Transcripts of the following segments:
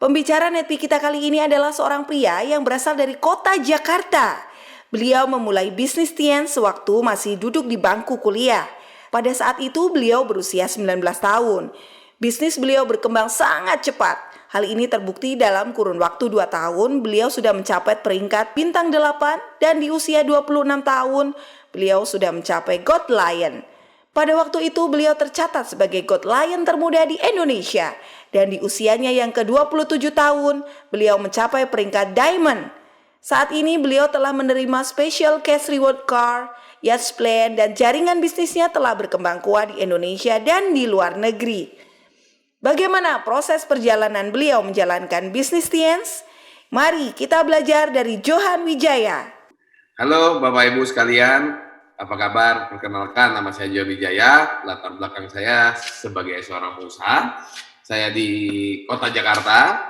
Pembicara Netpi kita kali ini adalah seorang pria yang berasal dari kota Jakarta. Beliau memulai bisnis Tian sewaktu masih duduk di bangku kuliah. Pada saat itu beliau berusia 19 tahun. Bisnis beliau berkembang sangat cepat. Hal ini terbukti dalam kurun waktu 2 tahun beliau sudah mencapai peringkat bintang 8 dan di usia 26 tahun beliau sudah mencapai God Lion. Pada waktu itu beliau tercatat sebagai God Lion termuda di Indonesia dan di usianya yang ke-27 tahun beliau mencapai peringkat Diamond. Saat ini beliau telah menerima Special Cash Reward Car, yacht plan dan jaringan bisnisnya telah berkembang kuat di Indonesia dan di luar negeri. Bagaimana proses perjalanan beliau menjalankan bisnis Tiens? Mari kita belajar dari Johan Wijaya. Halo Bapak Ibu sekalian, apa kabar? Perkenalkan, nama saya Johan Wijaya, latar belakang saya sebagai seorang pengusaha. Saya di kota Jakarta.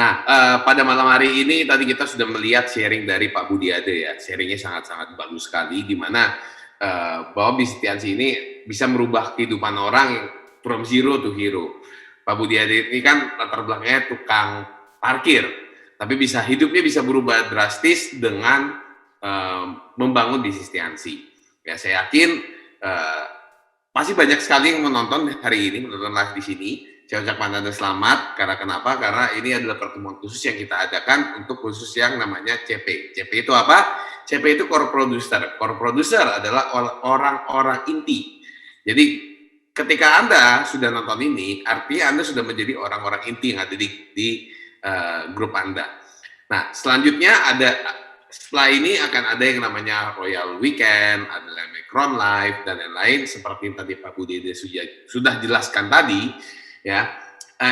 Nah, pada malam hari ini tadi kita sudah melihat sharing dari Pak Budiade ya. Sharingnya sangat-sangat bagus sekali, di mana bahwa bisnis Tiens ini bisa merubah kehidupan orang from zero to hero. Pak Budiade ini kan latar belakangnya tukang parkir, tapi hidupnya bisa berubah drastis dengan membangun bisnis Tiansi. Ya, saya yakin masih banyak sekali yang menonton hari ini, menonton live di sini. Saya ucapkan Anda selamat, karena kenapa? Karena ini adalah pertemuan khusus yang kita adakan untuk khusus yang namanya CP. CP itu apa? CP itu core producer. Core producer adalah orang-orang inti. Jadi ketika Anda sudah nonton ini, artinya Anda sudah menjadi orang-orang inti yang ada di grup Anda. Nah, selanjutnya setelah ini akan ada yang namanya Royal Weekend, ada namanya Crown Life, dan lain-lain seperti yang tadi Pak Budiade sudah jelaskan tadi, ya.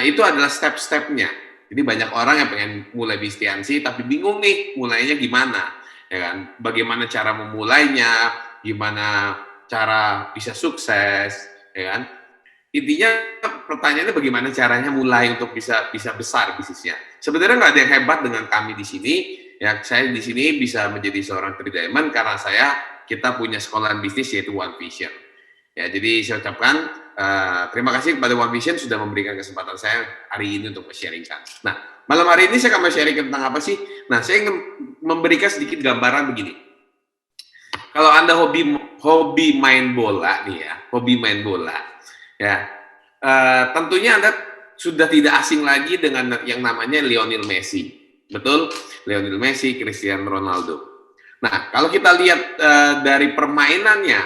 Itu adalah step-stepnya. Jadi banyak orang yang pengen mulai bisnis Tiansi, tapi bingung nih mulainya gimana, ya kan? Bagaimana cara memulainya, gimana cara bisa sukses, ya kan? Intinya pertanyaannya bagaimana caranya mulai untuk bisa besar bisnisnya. Sebenarnya nggak ada yang hebat dengan kami di sini. Ya, saya di sini bisa menjadi seorang 3 Diamond karena kita punya sekolah bisnis yaitu One Vision. Ya, jadi saya ucapkan terima kasih kepada One Vision sudah memberikan kesempatan saya hari ini untuk sharingkan. Nah, malam hari ini saya akan sharing tentang apa sih? Nah, saya ingin memberikan sedikit gambaran begini. Kalau Anda hobi main bola nih ya, hobi main bola, ya, tentunya Anda sudah tidak asing lagi dengan yang namanya Lionel Messi. Betul? Lionel Messi, Cristiano Ronaldo. Nah, kalau kita lihat dari permainannya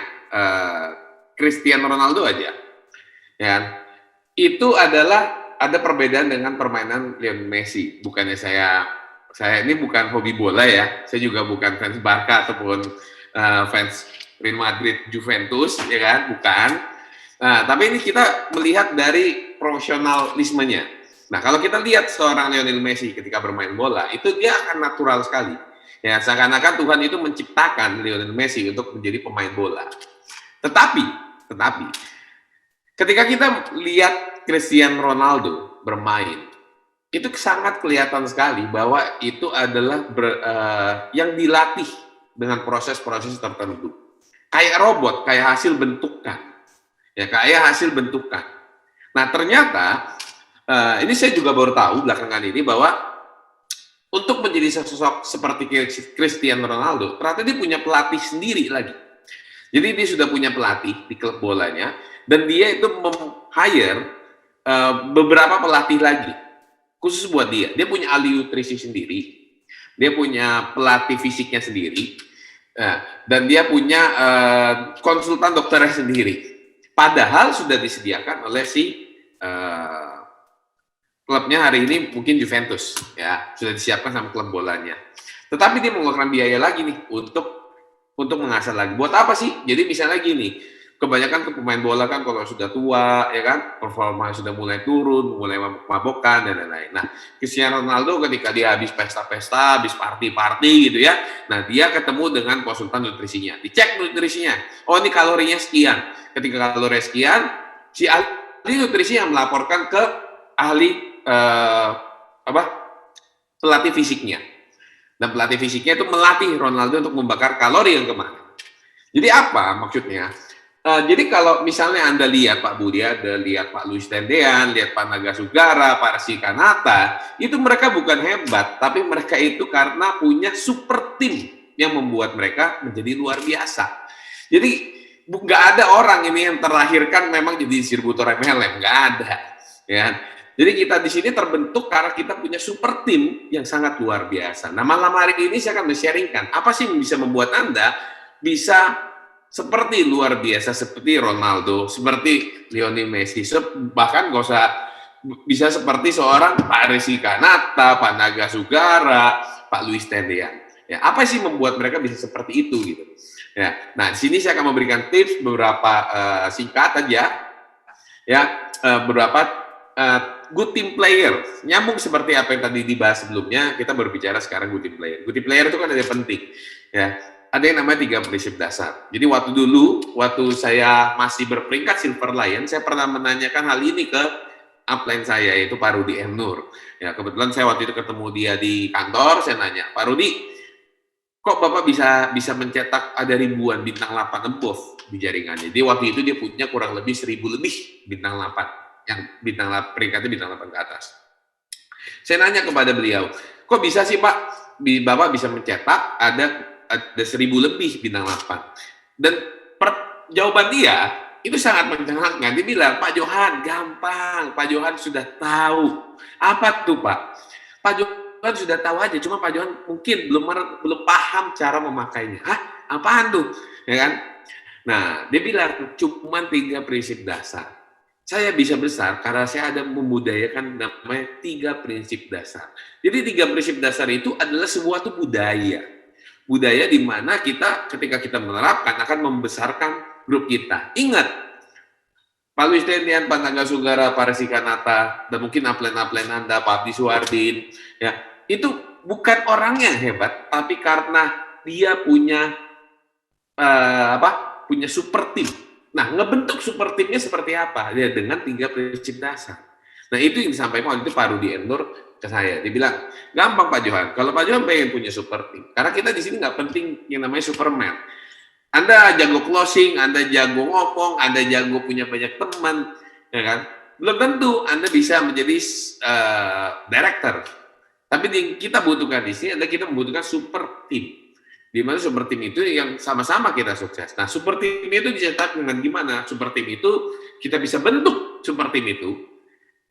Cristiano Ronaldo aja, ya, itu adalah ada perbedaan dengan permainan Lionel Messi. Bukannya saya ini bukan hobi bola ya, saya juga bukan fans Barca ataupun fans Real Madrid, Juventus, ya kan? Bukan. Nah, tapi ini kita melihat dari profesionalismenya. Nah, kalau kita lihat seorang Lionel Messi ketika bermain bola, itu dia akan natural sekali. Ya, seakan-akan Tuhan itu menciptakan Lionel Messi untuk menjadi pemain bola. Tetapi, ketika kita lihat Cristiano Ronaldo bermain, itu sangat kelihatan sekali bahwa itu adalah yang dilatih dengan proses-proses tertentu. Kayak robot, kayak hasil bentukan. Ya, kayak hasil bentukan. Nah, ternyata ini saya juga baru tahu belakangan ini bahwa untuk menjadi sosok seperti Cristiano Ronaldo, ternyata dia punya pelatih sendiri lagi. Jadi dia sudah punya pelatih di klub bolanya, dan dia itu hire beberapa pelatih lagi, khusus buat dia. Dia punya ahli nutrisi sendiri, dia punya pelatih fisiknya sendiri, dan dia punya konsultan dokternya sendiri. Padahal sudah disediakan oleh si klubnya hari ini mungkin Juventus, ya, sudah disiapkan sama klub bolanya. Tetapi dia mengeluarkan biaya lagi nih untuk mengasah lagi. Buat apa sih? Jadi misalnya gini, kebanyakan pemain bola kan kalau sudah tua, ya kan, performa sudah mulai turun, mulai mabok-mabokan dan lain-lain. Nah, Cristiano Ronaldo ketika dia habis pesta-pesta, habis party-party gitu ya, nah dia ketemu dengan konsultan nutrisinya, dicek nutrisinya. Oh, ini kalorinya sekian. Ketika kalori sekian, si ahli nutrisi yang melaporkan ke ahli pelatih fisiknya. Dan pelatih fisiknya itu melatih Ronaldo untuk membakar kalori yang kemarin. Jadi apa maksudnya? Jadi kalau misalnya Anda lihat Pak Budi, Anda lihat Pak Luis Tendean, lihat Pak Naga Sugara, Pak Resi Kanata, itu mereka bukan hebat, tapi mereka itu karena punya super tim yang membuat mereka menjadi luar biasa. Jadi nggak ada orang ini yang terlahirkan memang jadi distributor MLM, nggak ada. Ya. Jadi kita di sini terbentuk karena kita punya super tim yang sangat luar biasa. Nah, malam hari ini saya akan men-sharingkan apa sih yang bisa membuat Anda bisa seperti luar biasa, seperti Ronaldo, seperti Lionel Messi, bahkan nggak usah bisa seperti seorang Pak Resi Kanata, Pak Naga Sugara, Pak Luis Tendean. Ya, apa sih membuat mereka bisa seperti itu gitu? Ya, nah di sini saya akan memberikan tips beberapa singkat aja, ya beberapa good team player, nyambung seperti apa yang tadi dibahas sebelumnya. Kita berbicara sekarang good team player. Good team player itu kan ada yang penting, ya. Ada yang namanya 3 prinsip dasar. Jadi waktu saya masih berperingkat Silver Lion, saya pernah menanyakan hal ini ke upline saya, yaitu Pak Rudi M. Nur. Ya, kebetulan saya waktu itu ketemu dia di kantor, saya nanya, Pak Rudi, kok Bapak bisa mencetak ada ribuan bintang 8 above di jaringannya? Jadi waktu itu dia punya kurang lebih 1000 lebih bintang 8, yang bintang peringkatnya bintang 8 ke atas. Saya nanya kepada beliau, kok bisa sih Pak, Bapak bisa mencetak ada 1000 lebih bintang 8. Dan jawaban dia itu sangat mencengangkan. Dia bilang, Pak Johan, gampang. Pak Johan sudah tahu. Apa tuh Pak? Pak Johan sudah tahu aja, cuma Pak Johan mungkin belum paham cara memakainya. Hah? Apaan tuh? Ya kan? Nah, dia bilang, cuma 3 prinsip dasar. Saya bisa besar karena saya ada membudayakan namanya 3 prinsip dasar. Jadi 3 prinsip dasar itu adalah sebuah budaya. Budaya di mana kita ketika kita menerapkan akan membesarkan grup kita. Ingat, Pak Luis Tendian, Pak Naga Sugara, Pak Resi Kanata, dan mungkin upline-upline Anda, Pak Abdi Suwardin, ya, itu bukan orangnya hebat, tapi karena dia punya punya super team. Nah, ngebentuk super timnya seperti apa? Ya dengan 3 prinsip dasar. Nah, itu yang disampaikan waktu itu Pak Rudi M. Nur ke saya. Dia bilang, gampang Pak Johan, kalau Pak Johan pengen punya super team, karena kita di sini nggak penting yang namanya Superman. Anda jago closing, Anda jago ngomong, Anda jago punya banyak teman, ya kan? Belum tentu Anda bisa menjadi director. Tapi yang kita butuhkan di sini adalah kita membutuhkan super team. Di mana super team itu yang sama-sama kita sukses. Nah, super team itu dicetak dengan gimana? Super team itu kita bisa bentuk super team itu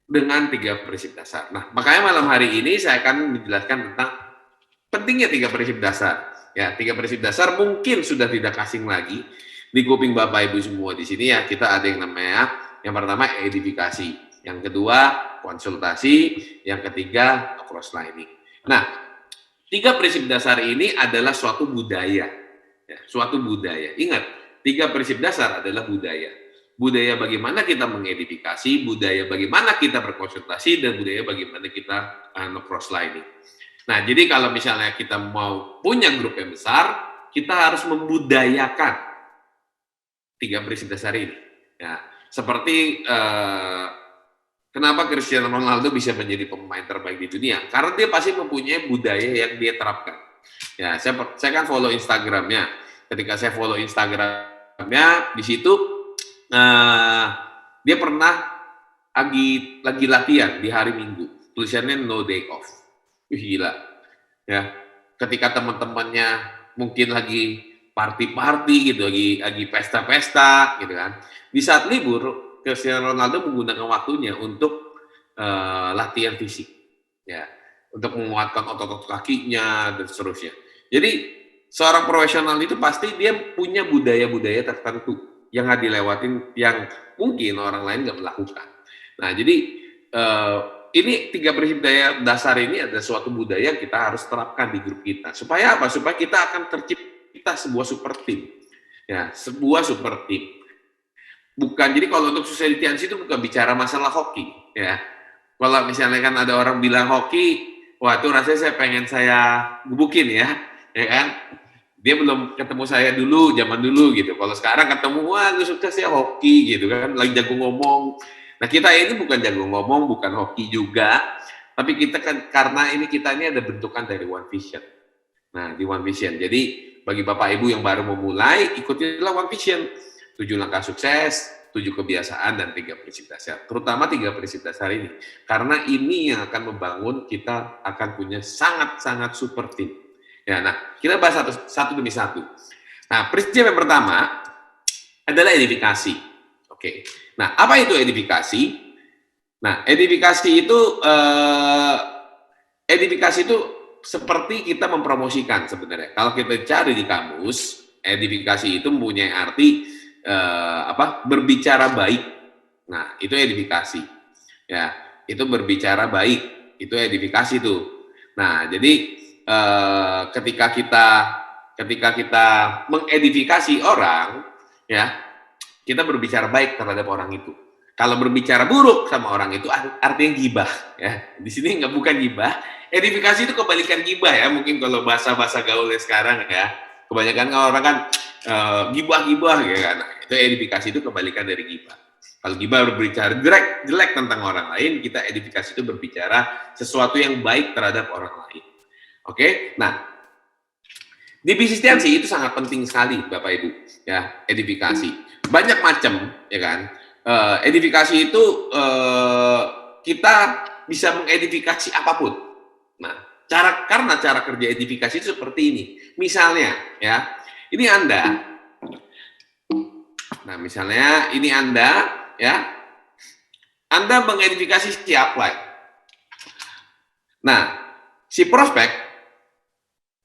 dengan 3 prinsip dasar. Nah, makanya malam hari ini saya akan menjelaskan tentang pentingnya 3 prinsip dasar. Ya, 3 prinsip dasar mungkin sudah tidak asing lagi di kuping Bapak Ibu semua di sini ya. Kita ada yang namanya, yang pertama edifikasi, yang kedua konsultasi, yang ketiga cross-lining. Nah, 3 prinsip dasar ini adalah suatu budaya. Ya, suatu budaya. Ingat, 3 prinsip dasar adalah budaya. Budaya bagaimana kita mengedifikasi, budaya bagaimana kita berkonsultasi, dan budaya bagaimana kita cross-lining. Nah, jadi kalau misalnya kita mau punya grup yang besar, kita harus membudayakan 3 prinsip dasar ini. Ya, seperti kenapa Cristiano Ronaldo bisa menjadi pemain terbaik di dunia? Karena dia pasti mempunyai budaya yang dia terapkan. Ya, saya kan follow Instagramnya. Ketika saya follow Instagramnya, di situ dia pernah lagi latihan di hari Minggu, tulisannya no day off. Gila ya, ketika teman-temannya mungkin lagi party gitu, lagi pesta-pesta gitu kan, di saat libur Cristiano Ronaldo menggunakan waktunya untuk latihan fisik ya, untuk menguatkan otot-otot kakinya dan seterusnya. Jadi seorang profesional itu pasti dia punya budaya-budaya tertentu yang nggak dilewatin, yang mungkin orang lain nggak melakukan. Nah, jadi ini 3 prinsip dasar ini adalah suatu budaya yang kita harus terapkan di grup kita. Supaya apa? Supaya kita akan tercipta sebuah super team. Ya, sebuah super team. Bukan, jadi kalau untuk society itu bukan bicara masalah hoki. Ya, kalau misalnya kan ada orang bilang hoki, wah itu rasanya saya gebukin ya kan? Dia belum ketemu saya dulu, zaman dulu gitu. Kalau sekarang ketemu, wah lu sukses ya hoki gitu kan, lagi jago ngomong. Nah, kita ini bukan jago ngomong, bukan hoki juga, tapi kita kan karena kita ini ada bentukan dari One Vision. Nah, di One Vision. Jadi bagi Bapak Ibu yang baru memulai, ikutilah One Vision. 7 langkah sukses, 7 kebiasaan, dan 3 prinsip dasar. Terutama 3 prinsip dasar ini. Karena ini yang akan membangun kita akan punya sangat-sangat super team. Ya, nah, kita bahas satu demi satu. Nah, prinsip yang pertama adalah edifikasi. Oke. Nah, apa itu edifikasi? Nah, edifikasi itu seperti kita mempromosikan sebenarnya. Kalau kita cari di kamus, edifikasi itu mempunyai arti berbicara baik. Nah, itu edifikasi. Ya, itu berbicara baik, itu edifikasi tuh. Nah, jadi ketika kita mengedifikasi orang, ya, kita berbicara baik terhadap orang itu. Kalau berbicara buruk sama orang itu artinya gibah, ya. Di sini bukan gibah. Edifikasi itu kebalikan gibah, ya. Mungkin kalau bahasa gaulnya sekarang, ya, kebanyakan orang kan gibah-gibah, ya kan. Nah, itu edifikasi itu kebalikan dari gibah. Kalau gibah berbicara jelek tentang orang lain, kita edifikasi itu berbicara sesuatu yang baik terhadap orang lain. Oke, nah, di bisnis Tiansi itu sangat penting sekali, Bapak Ibu, ya, edifikasi. Banyak macam, ya kan. Edifikasi itu kita bisa mengedifikasi apapun. Nah, karena cara kerja edifikasi itu seperti ini. Misalnya, ya, ini Anda. Nah, misalnya ini Anda, ya, Anda mengedifikasi si upline. Nah, si prospek,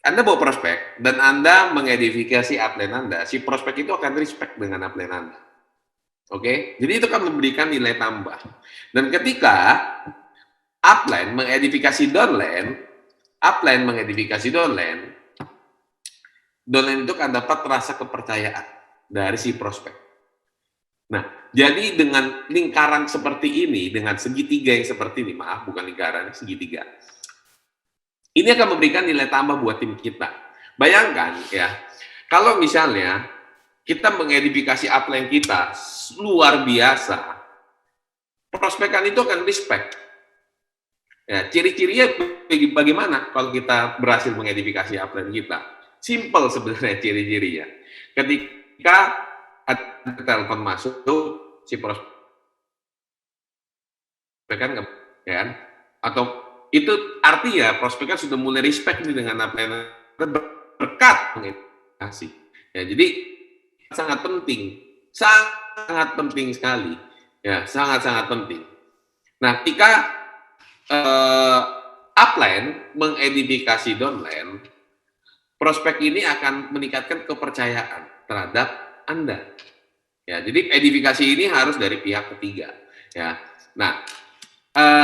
Anda bawa prospek, dan Anda mengedifikasi upline Anda, si prospek itu akan respect dengan upline Anda. Oke? Jadi itu akan memberikan nilai tambah. Dan ketika upline mengedifikasi downline, upline mengedifikasi downline itu akan dapat rasa kepercayaan dari si prospek. Nah, jadi dengan lingkaran seperti ini, dengan segitiga yang seperti ini, maaf, bukan lingkaran, segitiga, ini akan memberikan nilai tambah buat tim kita. Bayangkan, ya, kalau misalnya kita mengedifikasi upline kita luar biasa, prospekan itu akan respect. Ya, ciri-cirinya bagaimana kalau kita berhasil mengedifikasi upline kita? Simple sebenarnya ciri-cirinya. Ketika ada telepon masuk tuh si prospekan kan, atau itu artinya prospekan sudah mulai respect dengan upline berkat mengedukasi. Ya, jadi sangat penting sekali, ya, sangat penting. Nah, ketika upline mengedifikasi downline, prospek ini akan meningkatkan kepercayaan terhadap Anda. Ya, jadi edifikasi ini harus dari pihak ketiga. Ya, nah,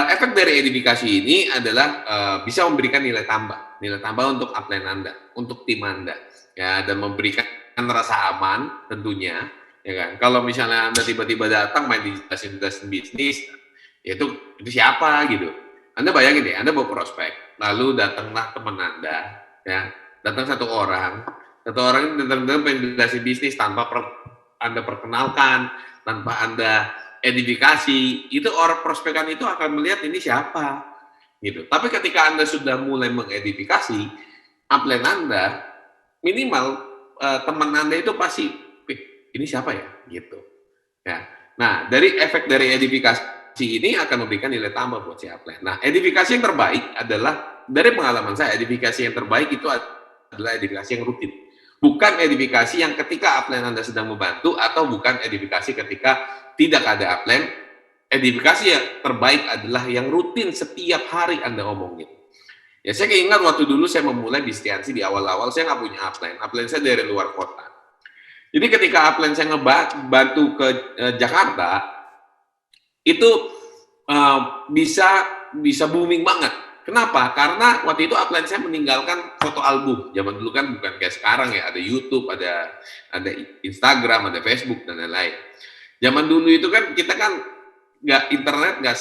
efek dari edifikasi ini adalah bisa memberikan nilai tambah untuk upline Anda, untuk tim Anda, ya, dan memberikan rasa aman tentunya, ya kan. Kalau misalnya Anda tiba-tiba datang main di jelasin bisnis, ya itu siapa gitu. Anda bayangin deh, Anda bawa prospek, lalu datanglah teman Anda, ya, datang satu orang ini datang pengen jelasin bisnis tanpa Anda perkenalkan, tanpa Anda edifikasi, itu orang prospekan itu akan melihat ini siapa, gitu. Tapi ketika Anda sudah mulai mengedifikasi upline Anda, minimal teman Anda itu pasti, ini siapa ya, gitu. Ya. Nah, dari efek dari edifikasi ini akan memberikan nilai tambah buat si upline. Nah, edifikasi yang terbaik adalah, dari pengalaman saya, edifikasi yang terbaik itu adalah edifikasi yang rutin. Bukan edifikasi yang ketika upline Anda sedang membantu, atau bukan edifikasi ketika tidak ada upline. Edifikasi yang terbaik adalah yang rutin setiap hari Anda omongin. Ya, saya ingat waktu dulu saya memulai bisnis Tiansi di awal-awal, saya nggak punya upline saya dari luar kota. Jadi ketika upline saya ngebantu ke Jakarta, itu bisa booming banget. Kenapa? Karena waktu itu upline saya meninggalkan foto album. Zaman dulu kan bukan kayak sekarang ya, ada YouTube, ada Instagram, ada Facebook, dan lain-lain. Zaman dulu itu kan kita kan internet nggak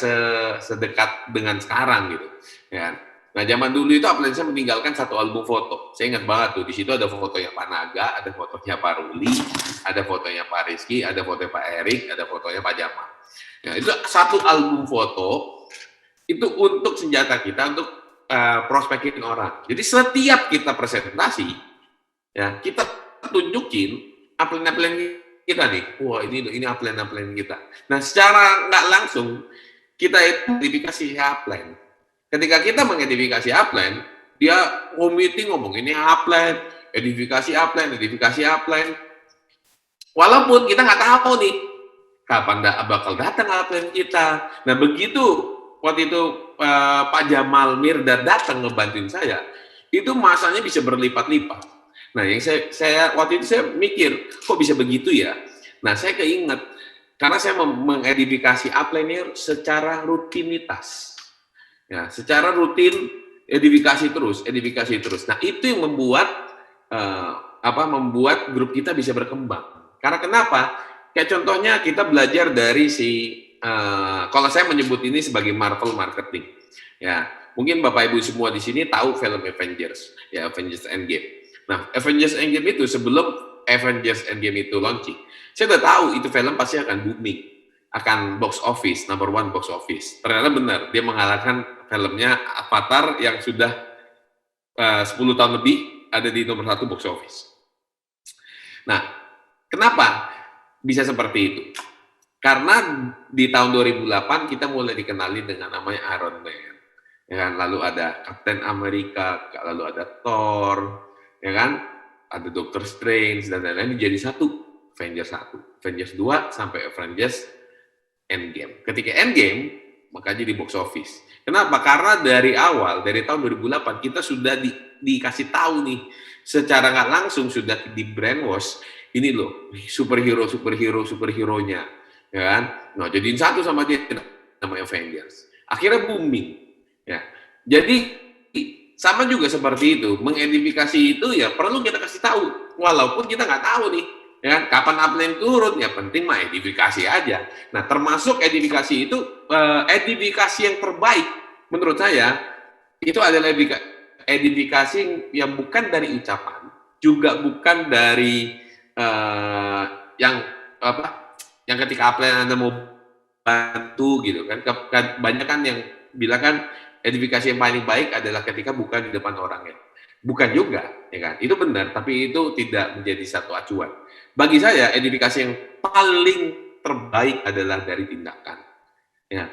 sedekat dengan sekarang gitu, ya. Nah, zaman dulu itu upline saya meninggalkan satu album foto. Saya ingat banget tuh, di situ ada fotonya Pak Naga, ada fotonya Pak Ruli, ada fotonya Pak Rizky, ada fotonya Pak Erik, ada fotonya Pak Jamal. Nah, itu satu album foto itu untuk senjata kita untuk prospekin orang. Jadi setiap kita presentasi, ya, kita tunjukin upline-upline kita nih, wah ini upline kita. Nah, secara nggak langsung kita identifikasi upline. Ketika kita mengidentifikasi upline, dia meeting ngomong ini upline, edifikasi upline. Walaupun kita nggak tahu nih kapan bakal datang upline kita. Nah, begitu waktu itu Pak Jamal Mirdad datang ngebantuin saya, itu masanya bisa berlipat-lipat. Nah, yang saya waktu itu saya mikir, kok bisa begitu ya? Nah, saya keinget karena saya mengedifikasi upline secara rutinitas. Ya, secara rutin edifikasi terus. Nah, itu yang membuat membuat grup kita bisa berkembang. Karena kenapa? Kayak contohnya kita belajar dari kalau saya menyebut ini sebagai Marvel marketing. Ya, mungkin Bapak Ibu semua di sini tahu film Avengers, ya Avengers Endgame. Nah, Avengers Endgame itu sebelum Avengers Endgame itu launching, saya udah tahu itu film pasti akan booming, akan box office, number one box office. Ternyata benar, dia mengalahkan filmnya Avatar yang sudah 10 tahun lebih ada di nomor 1 box office. Nah, kenapa bisa seperti itu? Karena di tahun 2008 kita mulai dikenali dengan namanya Iron Man. Ya kan? Lalu ada Captain America, lalu ada Thor, ya kan? Ada Doctor Strange dan lain-lain jadi satu, Avengers 1, Avengers 2 sampai Avengers Endgame. Ketika Endgame, maka jadi box office. Kenapa? Karena dari awal, dari tahun 2008 kita sudah dikasih tahu nih, secara nggak langsung sudah di brainwash, ini loh superhero-nya, ya kan? Nah, jadiin satu sama dia namanya Avengers. Akhirnya booming. Ya. Jadi sama juga seperti itu, mengidentifikasi itu ya perlu kita kasih tahu, walaupun kita nggak tahu nih, ya kan? Kapan upline turun, ya penting mah identifikasi aja. Nah, termasuk identifikasi itu, identifikasi yang terbaik menurut saya itu adalah identifikasi yang bukan dari ucapan, juga bukan dari yang ketika upline Anda mau bantu gitu kan. Banyak kan yang bilang kan edifikasi yang paling baik adalah ketika bukan di depan orangnya. Bukan juga, ya kan? Itu benar, tapi itu tidak menjadi satu acuan. Bagi saya, edifikasi yang paling terbaik adalah dari tindakan. Ya.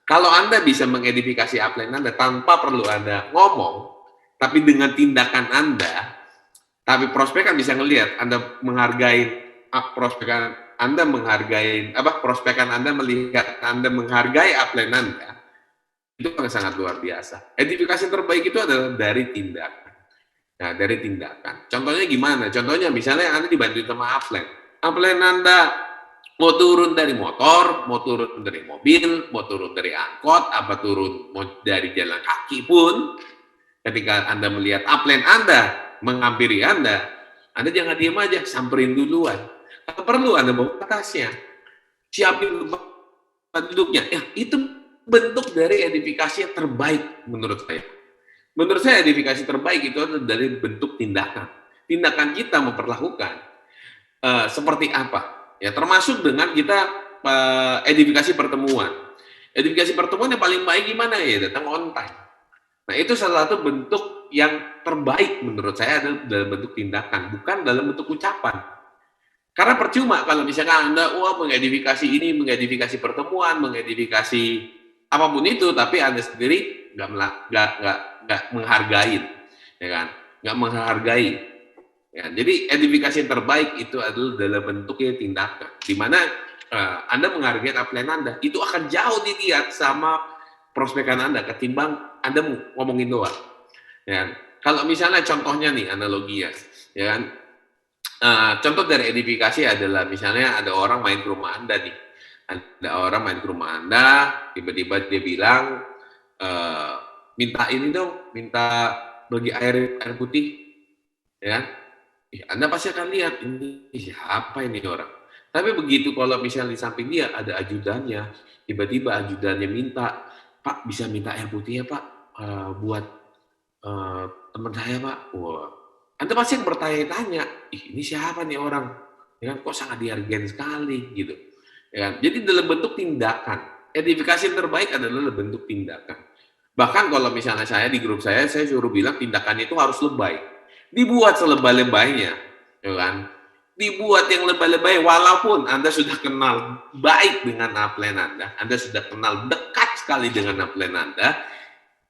Kalau Anda bisa mengedifikasi upline Anda tanpa perlu Anda ngomong, tapi dengan tindakan Anda, tapi prospek kan bisa ngelihat Anda menghargai prospekan Anda melihat Anda menghargai upline Anda, itu sangat luar biasa. Edifikasi terbaik itu adalah dari tindakan. Nah, dari tindakan. Contohnya gimana? Contohnya misalnya Anda dibantu sama upline. Upline Anda mau turun dari motor, mau turun dari mobil, mau turun dari angkot, mau dari jalan kaki pun, ketika Anda melihat upline Anda menghampiri Anda jangan diam aja, samperin duluan. Kalau perlu Anda bawa tasnya, siapin tempat duduknya. Ya, itu bentuk dari edifikasi yang terbaik menurut saya. Menurut saya edifikasi terbaik itu adalah dari bentuk tindakan. Tindakan kita memperlakukan seperti apa? Ya, termasuk dengan kita edifikasi pertemuan. Edifikasi pertemuan yang paling baik gimana ya? Datang on time. Nah, itu salah satu bentuk yang terbaik menurut saya adalah dalam bentuk tindakan, bukan dalam bentuk ucapan. Karena percuma kalau misalkan Anda mengedifikasi ini, mengedifikasi pertemuan, mengedifikasi apapun itu, tapi Anda sendiri nggak menghargai, ya kan? Nggak menghargai. Ya, jadi edifikasi yang terbaik itu adalah dalam bentuknya tindakan, di mana Anda menghargai upline Anda, itu akan jauh dilihat sama prospekan Anda ketimbang Anda ngomongin doang. Ya, kalau misalnya contohnya nih analogi ya kan? Contoh dari edifikasi adalah misalnya ada orang main ke rumah Anda nih, tiba-tiba dia bilang minta bagi air putih, ya. Anda pasti akan lihat ini siapa ini orang. Tapi begitu kalau misalnya di samping dia ada ajudannya, tiba-tiba ajudannya minta, Pak bisa minta air putih ya Pak, buat teman saya Pak. Wah, Anda pasti bertanya-tanya, ini siapa nih orang? Ya kan, kok sangat dihargai sekali gitu. Ya kan? Jadi dalam bentuk tindakan. Edifikasi yang terbaik adalah dalam bentuk tindakan. Bahkan kalau misalnya saya di grup saya suruh bilang tindakan itu harus lebay. Dibuat selebay-lebaynya, ya kan? dibuat yang lebay-lebay, walaupun Anda sudah kenal baik dengan upline Anda sudah kenal dekat sekali dengan upline Anda,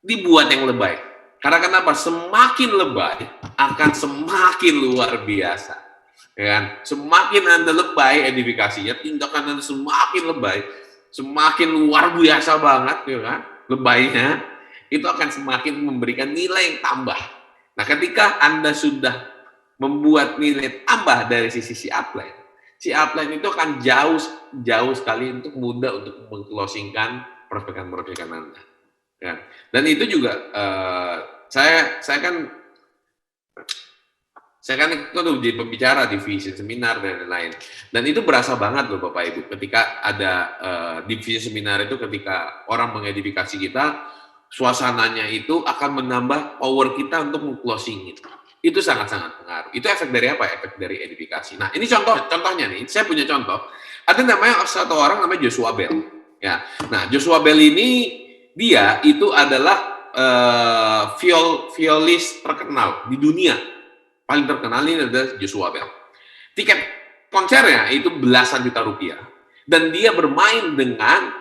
dibuat yang lebay. Karena kenapa? Semakin lebay akan semakin luar biasa. Ya kan? Semakin Anda lebay edifikasinya, tindakan Anda semakin lebay, semakin luar biasa banget, ya kan? Lebaynya, itu akan semakin memberikan nilai yang tambah. Nah, ketika Anda sudah membuat nilai tambah dari si upline itu akan jauh sekali untuk mudah untuk meng-closingkan prospekan Anda. Ya. Dan itu juga saya kan ikut jadi pembicara di Vision Seminar dan lain-lain. Dan itu berasa banget loh Bapak Ibu, ketika ada di Vision Seminar itu, ketika orang mengedifikasi kita, suasananya itu akan menambah power kita untuk meng-closing itu sangat-sangat pengaruh. Itu efek dari apa? Efek dari edifikasi. Nah, ini contohnya nih, saya punya contoh. Ada namanya satu orang namanya Joshua Bell. Ya. Nah, Joshua Bell ini dia itu adalah violis terkenal di dunia. Paling terkenal ini adalah Joshua Bell. Tiket konsernya itu belasan juta rupiah. Dan dia bermain dengan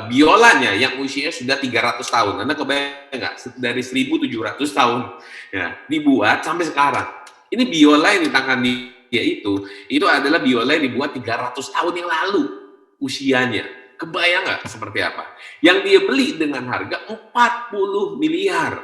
biolanya yang usianya sudah 300 tahun. Anda kebayang nggak? Dari 1700 tahun ya, dibuat sampai sekarang. Ini biola yang di tangan dia itu adalah biola yang dibuat 300 tahun yang lalu usianya. Kebayang nggak seperti apa? Yang dia beli dengan harga 40 miliar.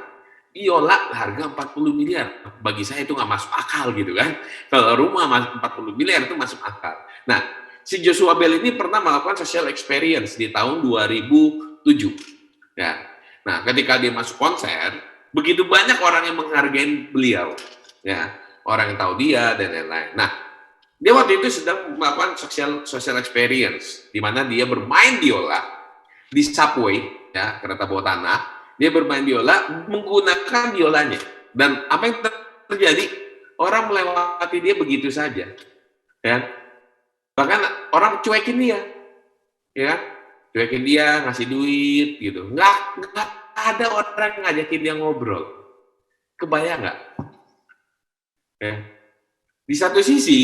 Biola harga 40 miliar. Bagi saya itu nggak masuk akal gitu kan. Kalau rumah 40 miliar itu masuk akal. Nah, si Joshua Bell ini pernah melakukan social experience di tahun 2007. Ya. Nah, ketika dia masuk konser, begitu banyak orang yang menghargai beliau. Ya, orang yang tahu dia dan lain-lain. Nah, dia waktu itu sedang melakukan social experience, di mana dia bermain biola di subway, ya, kereta bawah tanah. Dia bermain biola menggunakan biolanya. Dan apa yang terjadi? Orang melewati dia begitu saja. Ya. Bahkan orang cuekin dia, ya, cuekin dia, ngasih duit, gitu. Nggak ada orang yang ngajakin dia ngobrol. Kebayang nggak? Ya. Di satu sisi,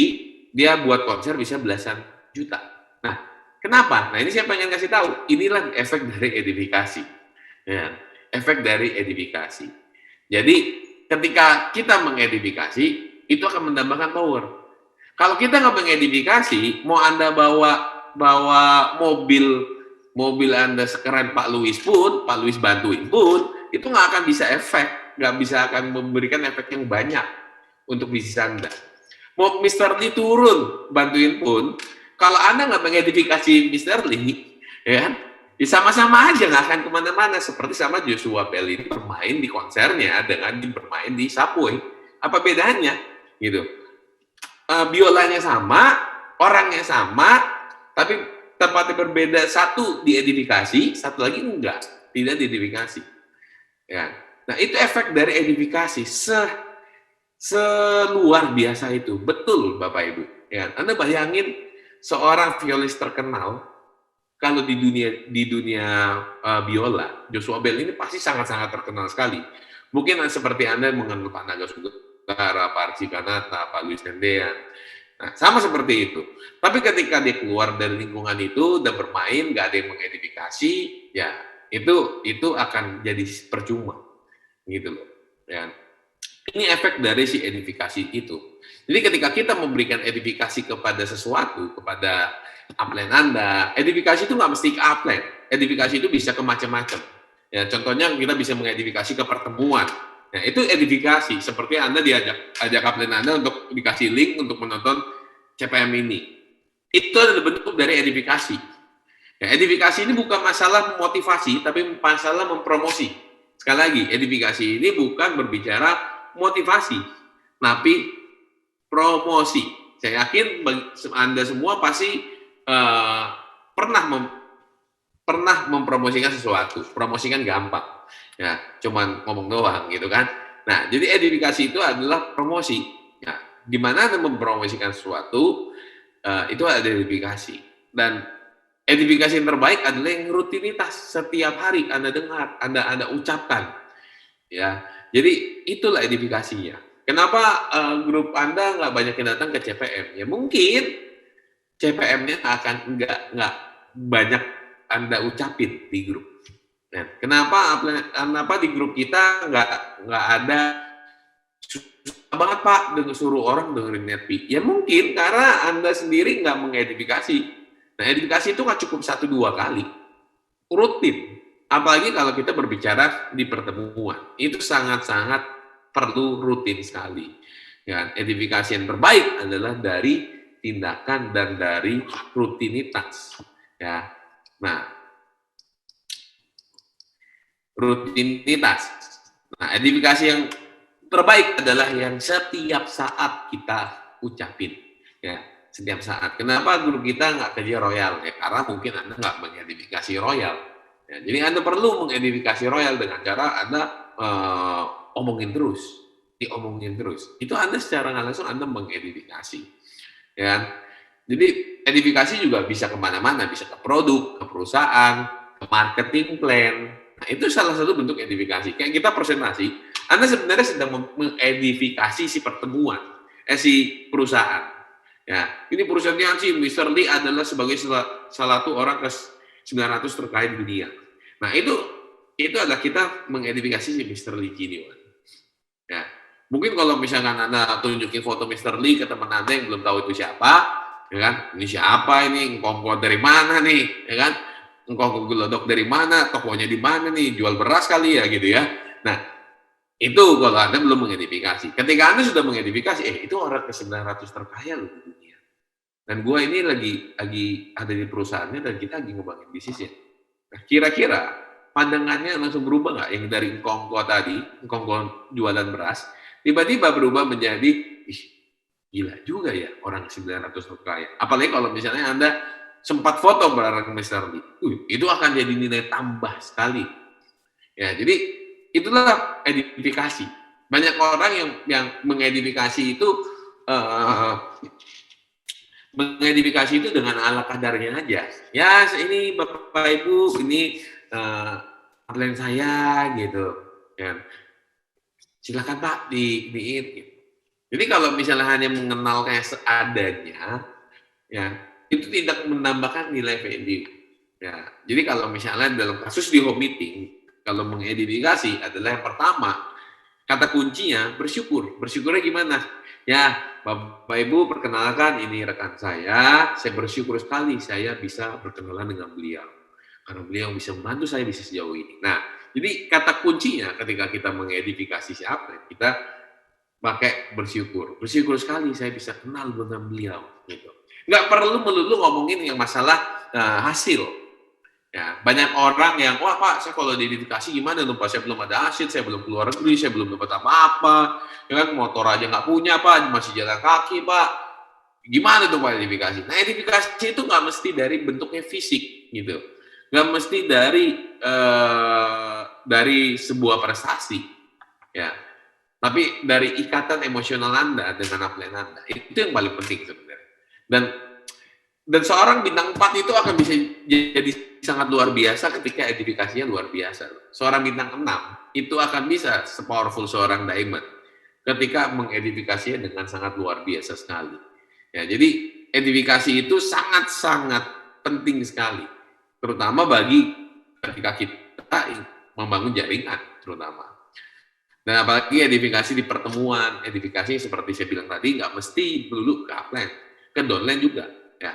dia buat konser bisa belasan juta. Nah, kenapa? Nah, ini saya pengen kasih tahu. Inilah efek dari edifikasi. Ya, efek dari edifikasi. Jadi, ketika kita mengedifikasi, itu akan menambahkan power. Kalau kita nggak mengedifikasi, mau Anda bawa mobil Anda sekeren Pak Louis bantuin pun, itu nggak akan bisa efek, nggak bisa akan memberikan efek yang banyak untuk bisnis Anda. Mau Mr. Lee turun bantuin pun, kalau Anda nggak mengedifikasi Mr. Lee, ya sama-sama aja nggak akan kemana-mana. Seperti sama Joshua Bell ini bermain di konsernya dengan bermain di subway. Apa bedanya? Gitu. Biolanya sama, orangnya sama, tapi tempatnya berbeda. Satu diedifikasi, satu lagi enggak, tidak diedifikasi. Ya. Nah, itu efek dari edifikasi seluar biasa itu. Betul, Bapak Ibu. Ya. Anda bayangin seorang violis terkenal, kalau di dunia biola, Joshua Bell ini pasti sangat-sangat terkenal sekali. Mungkin seperti Anda mengenal Pak Naga Sugara, Pak Archie Kanata, Pak Luis Tendean. Nah, sama seperti itu. Tapi ketika dia keluar dari lingkungan itu dan bermain, nggak ada yang mengedifikasi, ya itu akan jadi percuma, gitu loh. Ya. Ini efek dari si edifikasi itu. Jadi ketika kita memberikan edifikasi kepada sesuatu, kepada upline Anda, edifikasi itu nggak mesti ke upline. Edifikasi itu bisa ke macam-macam. Ya, contohnya kita bisa mengedifikasi ke pertemuan. Nah, itu edifikasi. Seperti Anda ajak upline Anda untuk dikasih link untuk menonton CPM ini. Itu adalah bentuk dari edifikasi. Ya, edifikasi ini bukan masalah motivasi, tapi masalah mempromosi. Sekali lagi, edifikasi ini bukan berbicara motivasi, tapi promosi. Saya yakin Anda semua pasti pernah mempromosikan sesuatu. Promosi kan gampang. Ya, cuman ngomong doang gitu kan. Nah, jadi edifikasi itu adalah promosi. Ya, di mana Anda mempromosikan sesuatu, itu ada edifikasi. Dan edifikasi yang terbaik adalah yang rutinitas setiap hari Anda dengar, Anda ucapkan. Ya, jadi itulah edifikasinya. Kenapa grup Anda nggak banyak yang datang ke CPM? Ya mungkin CPM-nya nggak banyak Anda ucapin di grup. Nah, kenapa di grup kita nggak ada susah banget Pak suruh orang dengerin NetPi? Ya mungkin karena Anda sendiri nggak mengedifikasi. Nah, edifikasi itu nggak cukup 1-2 kali, rutin. Apalagi kalau kita berbicara di pertemuan, itu sangat-sangat perlu rutin sekali. Ya, edifikasi yang terbaik adalah dari tindakan dan dari rutinitas. Ya, nah rutinitas. Nah, edifikasi yang terbaik adalah yang setiap saat kita ucapin. Ya, setiap saat. Kenapa guru kita nggak kerja royal? Ya, karena mungkin Anda nggak mengedifikasi royal. Ya, jadi Anda perlu mengedifikasi royal dengan cara Anda omongin terus, diomongin terus. Itu Anda secara nggak langsung Anda mengedifikasi. Ya, jadi edifikasi juga bisa kemana-mana, bisa ke produk, ke perusahaan, ke marketing plan. Nah, itu salah satu bentuk edifikasi. Kayak kita presentasi, Anda sebenarnya sedang mengedifikasi si pertemuan, si perusahaan. Ya, ini perusahaannya si Mr. Lee adalah sebagai salah satu orang ke 900 terkaya di dunia. Nah, itu adalah kita mengedifikasi si Mr. Lee Gini. Ya, mungkin kalau misalkan Anda tunjukin foto Mr. Lee ke teman Anda yang belum tahu itu siapa, ya kan? Ini siapa ini? Engkau dari mana nih? Ya kan? Engkau gelodok dari mana? Tokonya di mana nih? Jual beras kali ya gitu ya. Nah, itu kalau Anda belum mengedifikasi. Ketika Anda sudah mengedifikasi, itu orang ke 900 terkaya loh di dunia. Dan gua ini lagi ada di perusahaannya dan kita lagi ngebangun bisnisnya. Nah, kira-kira pandangannya langsung berubah nggak? Yang dari engkongko tadi, engkongko jualan beras, tiba-tiba berubah menjadi, ih, gila juga ya orang 900 terkaya. Apalagi kalau misalnya Anda sempat foto bareng Mr. Lee, itu akan jadi nilai tambah sekali. Ya, jadi itulah edifikasi. Banyak orang yang mengedifikasi itu dengan ala kadarnya aja. Ya, ini Bapak Ibu, ini plan saya gitu. Ya. Silakan Pak diin. Gitu. Jadi kalau misalnya hanya mengenal kayak seadanya, ya itu tidak menambahkan nilai value. Ya, jadi kalau misalnya dalam kasus di home meeting, kalau mengedifikasi adalah yang pertama, kata kuncinya bersyukur. Bersyukurnya gimana? Ya, Bapak Ibu perkenalkan ini rekan saya bersyukur sekali saya bisa berkenalan dengan beliau. Karena beliau bisa membantu saya bisa sejauh ini. Nah, jadi kata kuncinya ketika kita mengedifikasi siapa, kita pakai bersyukur. Bersyukur sekali saya bisa kenal dengan beliau. Gitu. Nggak perlu melulu ngomongin yang masalah hasil. Ya, banyak orang yang, wah Pak, saya kalau diidentifikasi gimana dong Pak, saya belum ada hasil, saya belum keluar negeri, saya belum dapat apa-apa, ya kan motor aja nggak punya Pak, masih jalan kaki Pak, gimana dong Pak identifikasi? Nah, identifikasi itu nggak mesti dari bentuknya fisik, gitu, nggak mesti dari sebuah prestasi, ya, tapi dari ikatan emosional Anda dengan upline Anda, itu yang paling penting sebenarnya. Dan seorang bintang 4 itu akan bisa jadi sangat luar biasa ketika edifikasinya luar biasa. Seorang bintang 6 itu akan bisa sepowerful seorang diamond ketika mengedifikasinya dengan sangat luar biasa sekali. Ya, jadi edifikasi itu sangat-sangat penting sekali, terutama bagi ketika kita membangun jaringan terutama. Dan apalagi edifikasi di pertemuan, edifikasi seperti saya bilang tadi nggak mesti dulu ke upline, ke downline juga. Ya.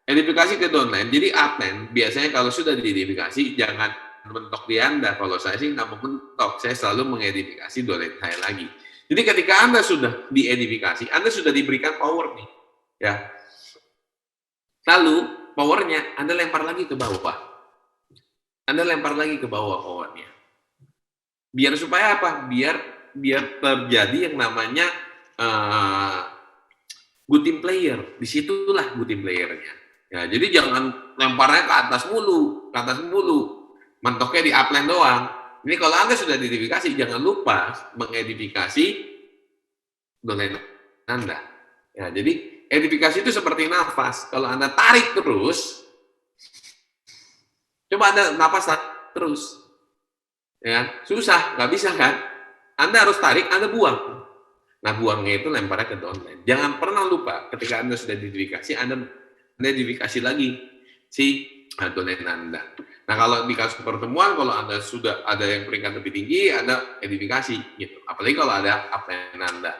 Edifikasi ke downline, jadi upline biasanya kalau sudah diedifikasi jangan mentok di Anda. Kalau saya sih nggak mau mentok, saya selalu mengedifikasi downline saya lagi. Jadi ketika Anda sudah diedifikasi, Anda sudah diberikan power nih, ya. Lalu powernya Anda lempar lagi ke bawah. Anda lempar lagi ke bawah powernya. Biar supaya apa? Biar terjadi yang namanya good team player. Disitulah good team playernya. Ya, jadi jangan lemparnya ke atas mulu, mentoknya di upline doang. Ini kalau Anda sudah diedifikasi, jangan lupa mengedifikasi downline Anda. Ya, jadi edifikasi itu seperti nafas. Kalau Anda tarik terus, coba Anda nafas terus. Ya, susah, nggak bisa kan? Anda harus tarik, Anda buang. Nah, buangnya itu lemparnya ke downline. Jangan pernah lupa ketika Anda sudah diidentifikasi, Anda identifikasi lagi si downline Anda. Nah, kalau di kasus pertemuan, kalau Anda sudah ada yang peringkat lebih tinggi, Anda identifikasi gitu. Apalagi kalau ada upline Anda,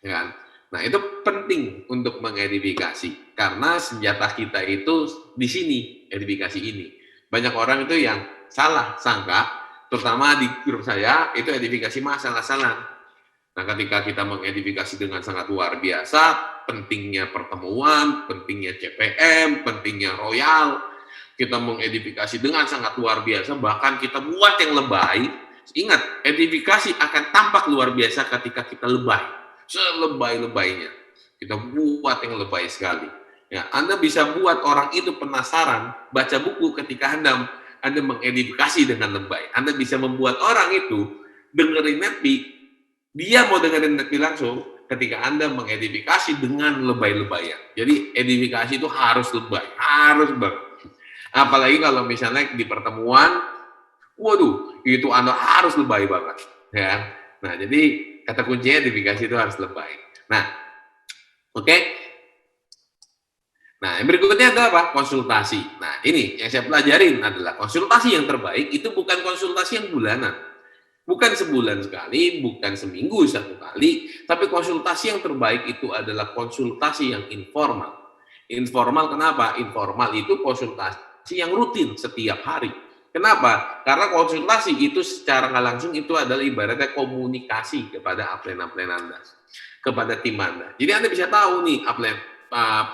ya kan? Nah, itu penting untuk mengidentifikasi karena senjata kita itu di sini, identifikasi ini. Banyak orang itu yang salah sangka, terutama di grup saya, itu identifikasi salah-salah. Nah, ketika kita mengidentifikasi dengan sangat luar biasa, pentingnya pertemuan, pentingnya CPM, pentingnya royal, kita mengidentifikasi dengan sangat luar biasa, bahkan kita buat yang lebay. Ingat, identifikasi akan tampak luar biasa ketika kita lebay, selebay-lebaynya. Kita buat yang lebay sekali. Ya, Anda bisa buat orang itu penasaran, baca buku ketika Anda mengidentifikasi dengan lebay. Anda bisa membuat orang itu dengerin Netpi, dia mau dengerin Netpi langsung ketika Anda mengidentifikasi dengan lebay-lebayan. Jadi identifikasi itu harus lebay, harus banget. Apalagi kalau misalnya di pertemuan, waduh, itu Anda harus lebay banget. Ya. Nah, jadi kata kuncinya identifikasi itu harus lebay. Nah, oke. Nah, yang berikutnya adalah apa? Konsultasi. Nah, ini yang saya pelajarin adalah konsultasi yang terbaik itu bukan konsultasi yang bulanan. Bukan sebulan sekali, bukan seminggu satu kali, tapi konsultasi yang terbaik itu adalah konsultasi yang informal. Informal kenapa? Informal itu konsultasi yang rutin setiap hari. Kenapa? Karena konsultasi itu secara nggak langsung itu adalah ibaratnya komunikasi kepada upline Anda, kepada tim Anda. Jadi Anda bisa tahu nih upline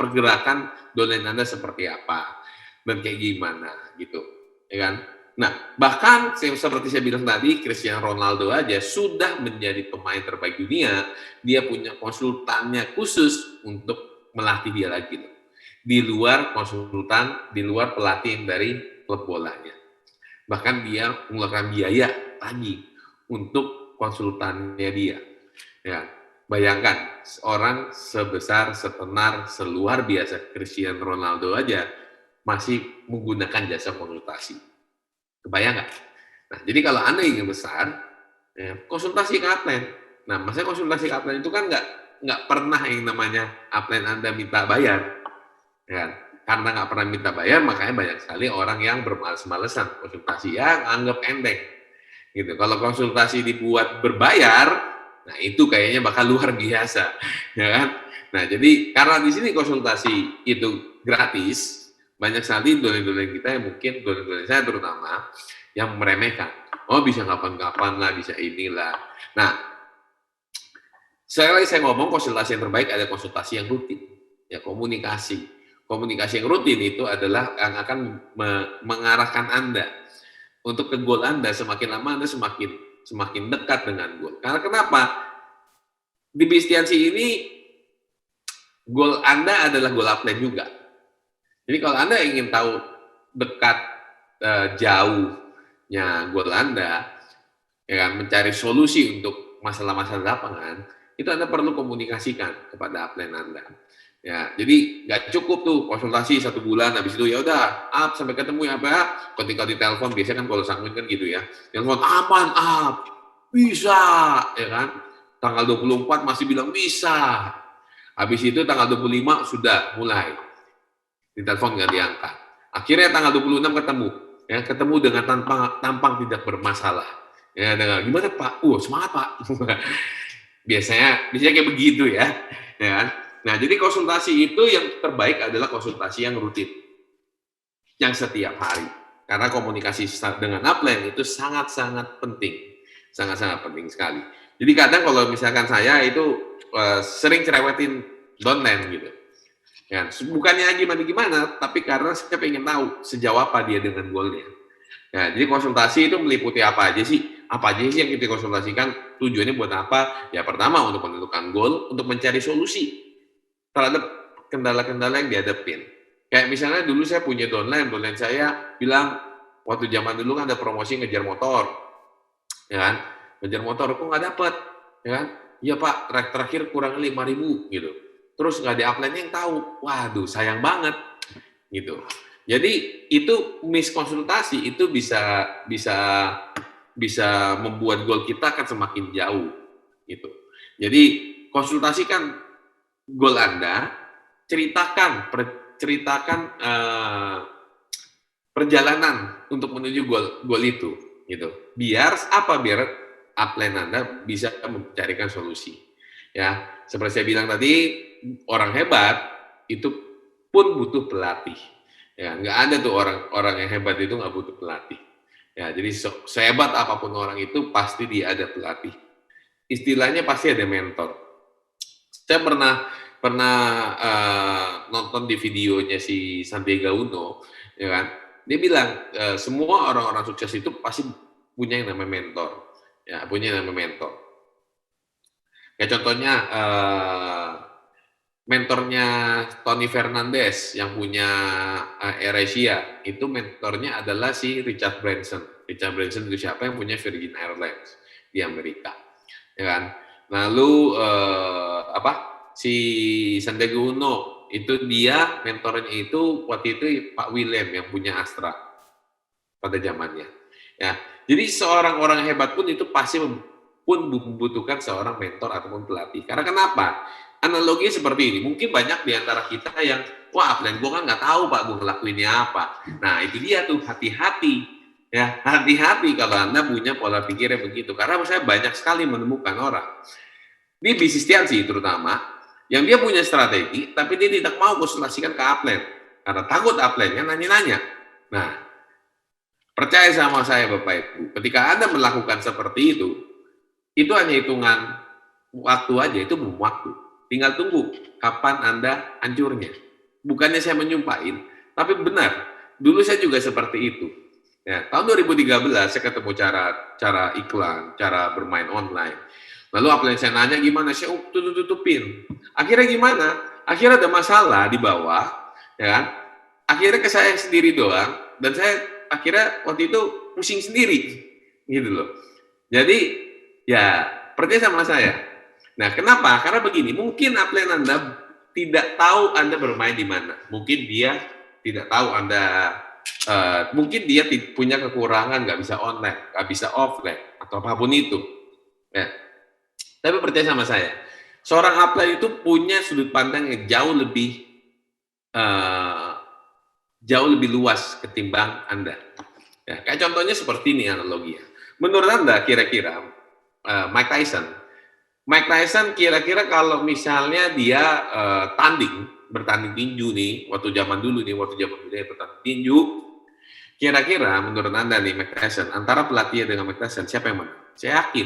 pergerakan downline Anda seperti apa dan kayak gimana gitu, ya kan? Nah, bahkan seperti saya bilang tadi, Cristiano Ronaldo aja sudah menjadi pemain terbaik dunia, dia punya konsultannya khusus untuk melatih dia lagi. Di luar konsultan, di luar pelatih dari klub bolanya. Bahkan dia mengeluarkan biaya lagi untuk konsultannya dia. Ya, bayangkan, seorang sebesar, setenar, seluar biasa Cristiano Ronaldo aja masih menggunakan jasa konsultasi. Kebayang nggak? Nah, jadi kalau Anda ingin besar, ya, konsultasi ke upline. Nah, maksudnya konsultasi ke upline itu kan nggak pernah yang namanya upline Anda minta bayar. Ya, karena nggak pernah minta bayar, makanya banyak sekali orang yang bermales-malesan konsultasi yang anggap enteng. Gitu. Kalau konsultasi dibuat berbayar, nah itu kayaknya bakal luar biasa, ya kan? Nah, jadi karena di sini konsultasi itu gratis, banyak sekali dolen-dolen kita yang mungkin, dolen-dolen saya terutama, yang meremehkan. Oh, bisa kapan-kapan lah, bisa inilah. Nah, saya ngomong konsultasi yang terbaik ada konsultasi yang rutin. Ya, komunikasi. Komunikasi yang rutin itu adalah yang akan mengarahkan Anda untuk ke goal Anda. Semakin lama Anda semakin dekat dengan goal. Karena kenapa? Di Bistiansi ini, goal Anda adalah goal upline juga. Jadi kalau Anda ingin tahu dekat jauhnya goal Anda, ya kan, mencari solusi untuk masalah-masalah lapangan, itu Anda perlu komunikasikan kepada upline Anda. Ya, jadi nggak cukup tuh konsultasi 1 bulan, habis itu ya udah sampai ketemu ya apa? Ketika ditelepon biasanya kan kalau Sangwin kan gitu ya, telepon aman bisa, ya kan? Tanggal 24 masih bilang bisa, habis itu tanggal 25 sudah mulai ditelepon nggak diangkat. Akhirnya tanggal 26 ketemu dengan tampang tidak bermasalah. Ya, dengan gimana Pak? Semangat Pak. biasanya kayak begitu ya, ya kan? Nah, jadi konsultasi itu yang terbaik adalah konsultasi yang rutin, yang setiap hari. Karena komunikasi dengan upline itu sangat-sangat penting, sangat-sangat penting sekali. Jadi kadang kalau misalkan saya itu sering cerewetin downline gitu. Ya, bukannya gimana-gimana, tapi karena saya pengen tahu sejauh apa dia dengan goalnya. Ya, jadi konsultasi itu meliputi apa aja sih? Apa aja sih yang kita konsultasikan? Tujuannya buat apa? Ya, pertama untuk menentukan goal, untuk mencari solusi terhadap kendala-kendala yang dihadapin. Kayak misalnya dulu saya punya downline saya bilang, waktu zaman dulu kan ada promosi ngejar motor. Ya kan? Ngejar motor, kok nggak dapet? Ya kan? Iya Pak, terakhir kurang 5.000 gitu. Terus nggak ada upline yang tahu, waduh sayang banget gitu. Jadi itu miskonsultasi itu bisa membuat goal kita akan semakin jauh gitu. Jadi konsultasikan goal Anda, ceritakan perjalanan untuk menuju goal itu, gitu. Biar upline Anda bisa mencarikan solusi. Ya, seperti saya bilang tadi, orang hebat itu pun butuh pelatih. Ya, nggak ada tuh orang yang hebat itu nggak butuh pelatih. Ya, jadi sehebat apapun orang itu pasti dia ada pelatih. Istilahnya pasti ada mentor. Saya pernah nonton di videonya si Sandiaga Uno, ya kan? Dia bilang semua orang-orang sukses itu pasti punya yang namanya mentor, ya punya yang namanya mentor. Ya contohnya mentornya Tony Fernandez yang punya AirAsia, itu mentornya adalah si Richard Branson. Richard Branson itu siapa? Yang punya Virgin Airlines di Amerika, ya kan? Lalu si Sandiaga Uno itu dia mentornya itu waktu itu Pak William yang punya Astra pada zamannya. Ya, jadi seorang orang hebat pun itu pasti membutuhkan seorang mentor ataupun pelatih. Karena kenapa? Analogi seperti ini. Mungkin banyak di antara kita yang, wah, upline gue kan nggak tahu Pak, gue ngelakuinnya apa. Nah, itu dia tuh, hati-hati. Ya, hati-hati kalau Anda punya pola pikirnya begitu. Karena saya banyak sekali menemukan orang di bisnis Tiansi terutama, yang dia punya strategi, tapi dia tidak mau konsultasikan ke upline. Karena takut upline-nya nanya-nanya. Nah, percaya sama saya Bapak Ibu, ketika Anda melakukan seperti itu hanya hitungan waktu aja, itu belum waktu. Tinggal tunggu kapan Anda hancurnya. Bukannya saya menyumpahin, tapi benar. Dulu saya juga seperti itu. Ya, tahun 2013 saya ketemu cara iklan, cara bermain online. Lalu upline saya nanya gimana, saya tutupin. Akhirnya gimana? Akhirnya ada masalah di bawah, ya kan? Akhirnya ke saya sendiri doang, dan saya akhirnya waktu itu pusing sendiri, gitu loh. Jadi ya percaya sama saya. Nah, kenapa? Karena begini, mungkin upline Anda tidak tahu Anda bermain di mana. Mungkin dia tidak tahu Anda, mungkin dia punya kekurangan, nggak bisa online, nggak bisa offline, atau apapun itu. Ya. Tapi percaya sama saya, seorang upline itu punya sudut pandang yang jauh lebih luas ketimbang Anda. Ya, kayak contohnya seperti ini analoginya. Menurut Anda kira-kira Mike Tyson kira-kira kalau misalnya dia bertanding tinju nih, waktu zaman dulu dia bertanding tinju, kira-kira menurut Anda nih Mike Tyson, antara pelatih dengan Mike Tyson, siapa yang menang? Saya yakin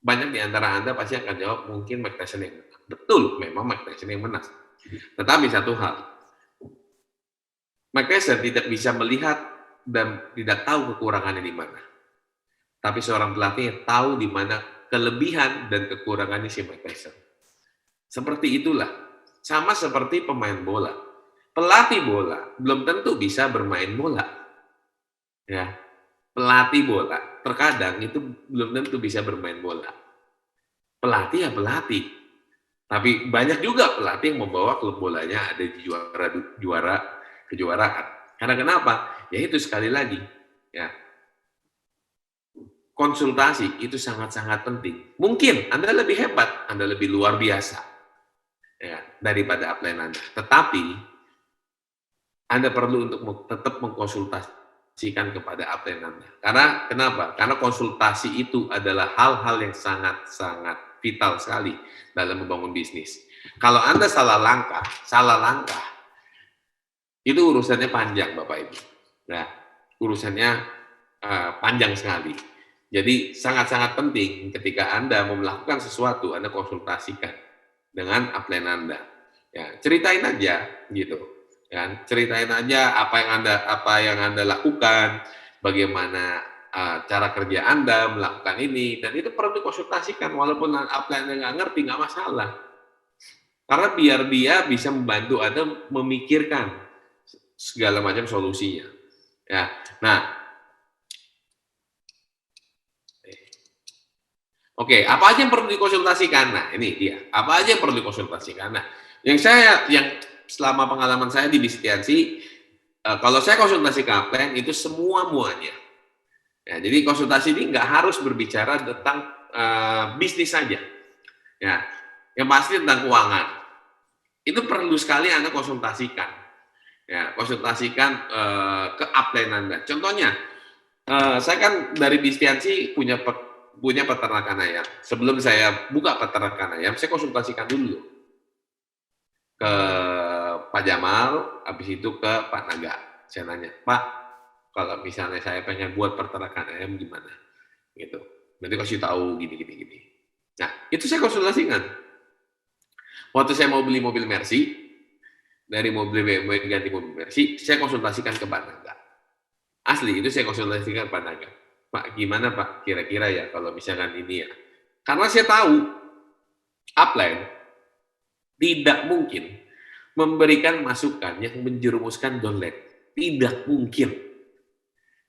banyak di antara Anda pasti akan jawab mungkin Mike Tyson yang menang. Betul, memang Mike Tyson yang menang. Tetapi satu hal, Mike Tyson tidak bisa melihat dan tidak tahu kekurangannya di mana. Tapi seorang pelatih tahu di mana kelebihan dan kekurangannya si Mike Tyson. Seperti itulah. Sama seperti pemain bola. Pelatih bola belum tentu bisa bermain bola. Ya. Pelatih bola terkadang itu belum tentu bisa bermain bola. Pelatih ya pelatih. Tapi banyak juga pelatih yang membawa klub bolanya ada di kejuaraan. Karena kenapa? Ya itu sekali lagi. Ya. Konsultasi itu sangat-sangat penting. Mungkin Anda lebih hebat, Anda lebih luar biasa ya, daripada upline Anda. Tetapi Anda perlu untuk tetap mengkonsultasikan kepada upline Anda. Karena kenapa? Karena konsultasi itu adalah hal-hal yang sangat-sangat vital sekali dalam membangun bisnis. Kalau Anda salah langkah, itu urusannya panjang Bapak Ibu. Nah, urusannya panjang sekali. Jadi sangat-sangat penting ketika Anda mau melakukan sesuatu, Anda konsultasikan dengan upline Anda. Ya, ceritain aja gitu. Ya, ceritain aja apa yang Anda lakukan, bagaimana cara kerja Anda melakukan ini, dan itu perlu dikonsultasikan walaupun upline Anda nggak ngerti, nggak masalah. Karena biar dia bisa membantu Anda memikirkan segala macam solusinya. Ya. Nah, oke, apa aja yang perlu dikonsultasikan? Nah, ini dia. Apa aja yang perlu dikonsultasikan? Nah, yang selama pengalaman saya di bisnis Tiansi, kalau saya konsultasi ke upline itu semua-muanya. Ya, jadi konsultasi ini nggak harus berbicara tentang bisnis saja. Ya, yang pasti tentang keuangan. Itu perlu sekali Anda konsultasikan. Ya, konsultasikan ke upline Anda. Contohnya, saya kan dari Bistiansi punya peternakan ayam. Sebelum saya buka peternakan ayam, saya konsultasikan dulu ke Pak Jamal, habis itu ke Pak Naga. Saya nanya, Pak, kalau misalnya saya pengen buat peternakan ayam gimana? Gitu. Nanti kasih tahu gini. Nah, itu saya konsultasikan. Waktu saya mau beli mobil Mercy, dari mobil BMW ganti mobil Mercy, saya konsultasikan ke Pak Naga. Asli, itu saya konsultasikan ke Pak Naga. Pak, gimana Pak, kira-kira ya kalau misalkan ini ya. Karena saya tahu, upline tidak mungkin memberikan masukan yang menjerumuskan downline. Tidak mungkin.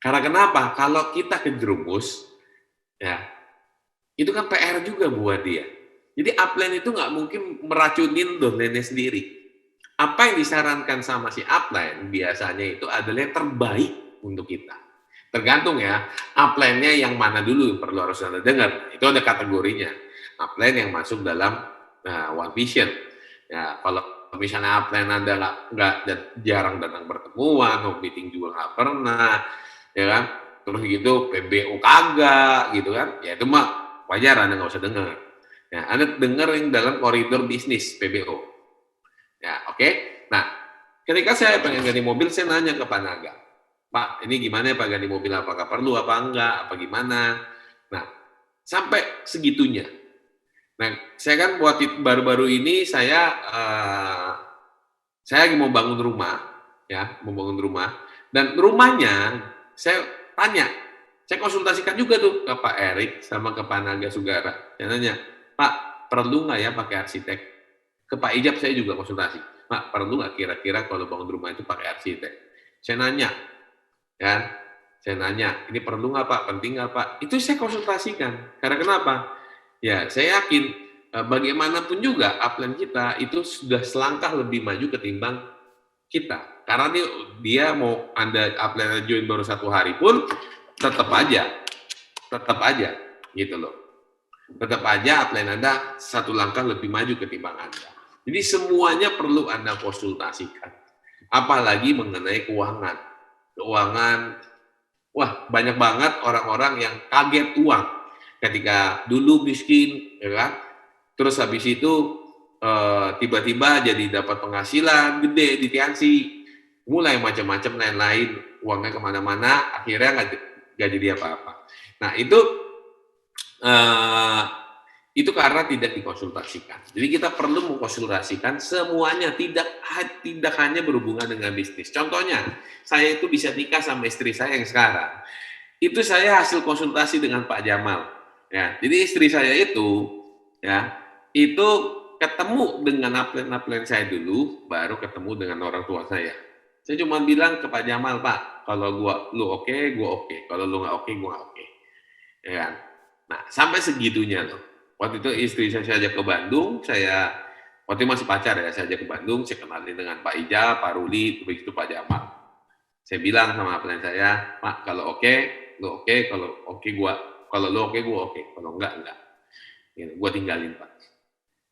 Karena kenapa? Kalau kita kejerumus, ya, itu kan PR juga buat dia. Jadi upline itu nggak mungkin meracunin downline-nya sendiri. Apa yang disarankan sama si upline biasanya itu adalah yang terbaik untuk kita. Tergantung ya, upline-nya yang mana dulu perlu harus Anda dengar. Itu ada kategorinya. Upline yang masuk dalam One Vision. Ya, kalau misalnya upline Anda nggak jarang datang pertemuan, home meeting juga nggak pernah, ya kan? Terus gitu PBO kagak, gitu kan? Ya itu mah wajar Anda nggak usah dengar. Ya, Anda dengar yang dalam koridor bisnis PBO. Ya, oke. Nah, ketika saya pengen ganti mobil, saya nanya ke Pak Naga, Pak, ini gimana ya Pak ganti mobil? Apakah perlu apa enggak? Apa gimana? Nah, sampai segitunya. Nah, saya kan buat baru-baru ini saya lagi mau bangun rumah, ya, mau bangun rumah, dan rumahnya saya tanya, saya konsultasikan juga tuh ke Pak Erik sama ke Pak Naga Sugara. Saya nanya, Pak, perlu nggak ya pakai arsitek? Ke Pak Ijab saya juga konsultasi. Pak, perlu nggak kira-kira kalau bangun rumah itu pakai arsitek? Saya nanya, kan? Saya nanya, ini perlu nggak Pak? Penting nggak Pak? Itu saya konsultasikan. Karena kenapa? Ya, saya yakin bagaimanapun juga upline kita itu sudah selangkah lebih maju ketimbang kita. Karena dia mau Anda upline join baru 1 hari pun tetap aja gitu loh. Tetap aja upline Anda 1 langkah lebih maju ketimbang Anda. Jadi semuanya perlu Anda konsultasikan. Apalagi mengenai keuangan. Wah, banyak banget orang-orang yang kaget uang ketika dulu miskin, ya kan? Terus habis itu tiba-tiba jadi dapat penghasilan gede di Tiansi, mulai macam-macam lain-lain, uangnya kemana-mana, akhirnya nggak jadi apa-apa. Nah itu karena tidak dikonsultasikan. Jadi kita perlu mengkonsultasikan semuanya, tidak hanya berhubungan dengan bisnis. Contohnya, saya itu bisa nikah sama istri saya yang sekarang. Itu saya hasil konsultasi dengan Pak Jamal. Ya, jadi istri saya itu, ya, itu ketemu dengan upline saya dulu, baru ketemu dengan orang tua saya. Saya cuma bilang ke Pak Jamal, Pak, kalau lu oke, gua oke. Kalau lu nggak oke, gua nggak oke. Ya kan? Nah, sampai segitunya loh. Waktu itu istri saya ajak ke Bandung, waktu itu masih pacar ya, saya ajak ke Bandung, saya kenalin dengan Pak Ija, Pak Ruli, begitu Pak Jamal. Saya bilang sama upline saya, Pak, kalau oke, lu oke, kalau lu oke, gua oke, kalau enggak. Gitu, gua tinggalin Pak.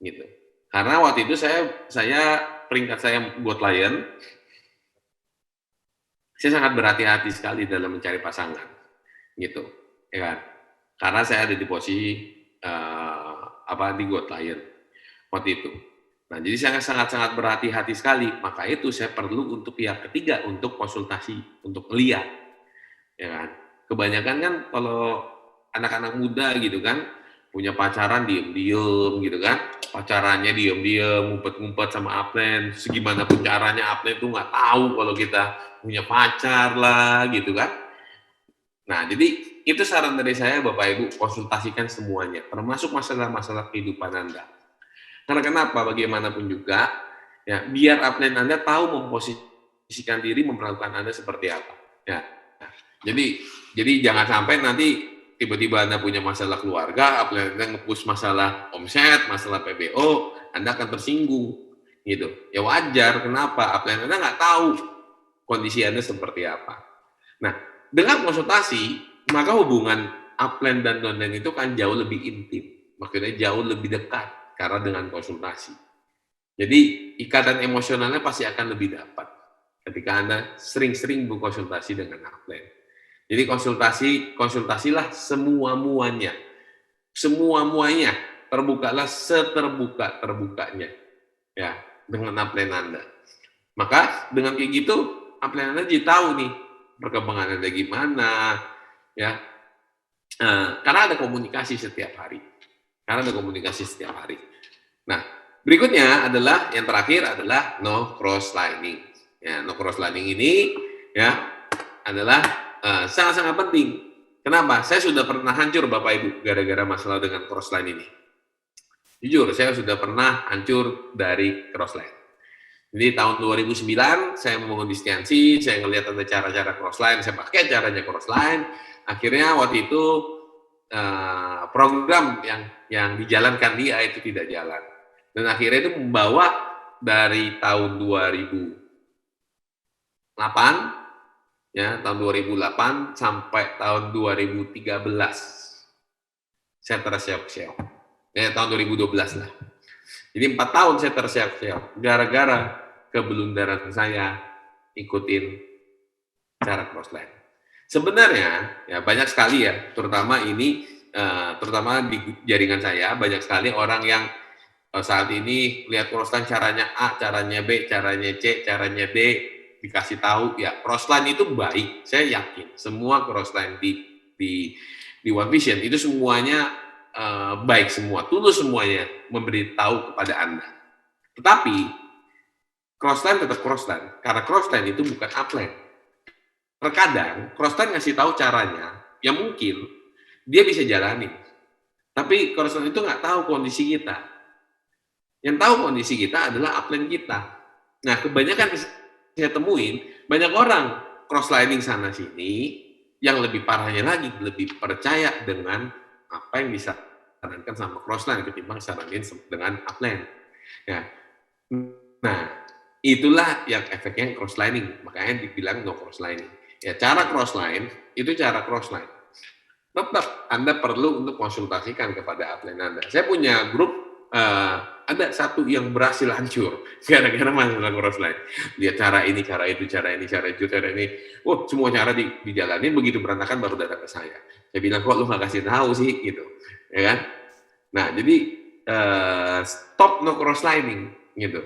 Gitu. Karena waktu itu saya peringkat saya buat klien, saya sangat berhati-hati sekali dalam mencari pasangan, gitu, ya kan? Karena saya ada di posisi di got klien waktu itu. Nah, jadi saya sangat berhati-hati sekali. Maka itu saya perlu untuk pihak ketiga untuk konsultasi, untuk lihat, ya kan? Kebanyakan kan kalau anak-anak muda gitu kan punya pacaran diem-diem gitu kan, pacarannya diem-diem, ngumpet-ngumpet sama upline, segimana pun caranya upline tuh nggak tahu kalau kita punya pacar lah gitu kan. Nah, jadi itu saran dari saya Bapak Ibu, konsultasikan semuanya, termasuk masalah-masalah kehidupan Anda. Karena kenapa? Bagaimanapun juga, ya biar upline Anda tahu memposisikan diri, memperlakukan Anda seperti apa. Ya. Jadi jangan sampai nanti tiba-tiba Anda punya masalah keluarga, upline Anda nge-push masalah omset, masalah PBO, Anda akan tersinggung. Gitu. Ya wajar, kenapa? Upline Anda nggak tahu kondisi Anda seperti apa. Nah, dengan konsultasi, maka hubungan upline dan downline itu kan jauh lebih intim, maksudnya jauh lebih dekat. karena dengan konsultasi. Jadi ikatan emosionalnya pasti akan lebih dapat ketika Anda sering-sering berkonsultasi dengan upline. Jadi konsultasilah semua-muanya. Semua-muanya, terbukalah seterbuka-terbukanya ya dengan upline Anda. Maka dengan kayak gitu upline Anda jadi tahu nih perkembangan Anda gimana ya. Karena ada komunikasi setiap hari. Nah, berikutnya adalah yang terakhir adalah no cross lining. Ya, no cross lining ini ya adalah sangat-sangat penting. Kenapa? Saya sudah pernah hancur Bapak Ibu gara-gara masalah dengan cross line ini. Jujur, saya sudah pernah hancur dari cross line. Jadi tahun 2009 saya membangun distiansi, saya ngelihat ada cara-cara cross line, saya pakai caranya cross line. Akhirnya waktu itu program yang dijalankan dia itu tidak jalan. Dan akhirnya itu membawa dari tahun 2008 ya, tahun 2008 sampai tahun 2013 saya terseok-seok. Ya, tahun 2012 lah. Jadi 4 tahun saya terseok-seok gara-gara kebelundaran saya ikutin cara crossline. Sebenarnya ya banyak sekali ya, terutama di jaringan saya banyak sekali orang yang saat ini lihat crossline caranya A, caranya B, caranya C, caranya D, dikasih tahu ya crossline itu baik. Saya yakin semua crossline di One Vision itu semuanya baik semua, tulus semuanya memberitahu kepada Anda. Tetapi crossline tetap crossline, karena crossline itu bukan upline. Terkadang crossline ngasih tahu caranya, yang mungkin dia bisa jalani, tapi crossline itu nggak tahu kondisi kita. Yang tahu kondisi kita adalah upline kita. Nah, kebanyakan saya temuin banyak orang crosslining sana sini, yang lebih parahnya lagi lebih percaya dengan apa yang disarankan sama crossline ketimbang saranin dengan upline. Ya. Nah, itulah yang efeknya crosslining, makanya dibilang no crosslining. Ya, cara crossline itu cara crossline. Tetap Anda perlu untuk konsultasikan kepada upline Anda. Saya punya grup, ada satu yang berhasil hancur gara-gara masalah crossline. Dia cara ini, cara itu, cara ini. Wah, semua cara dijalani, begitu berantakan baru datang ke saya. Saya bilang, kok lu nggak kasih tahu sih, gitu, ya kan? Nah, jadi stop no crosslining, gitu.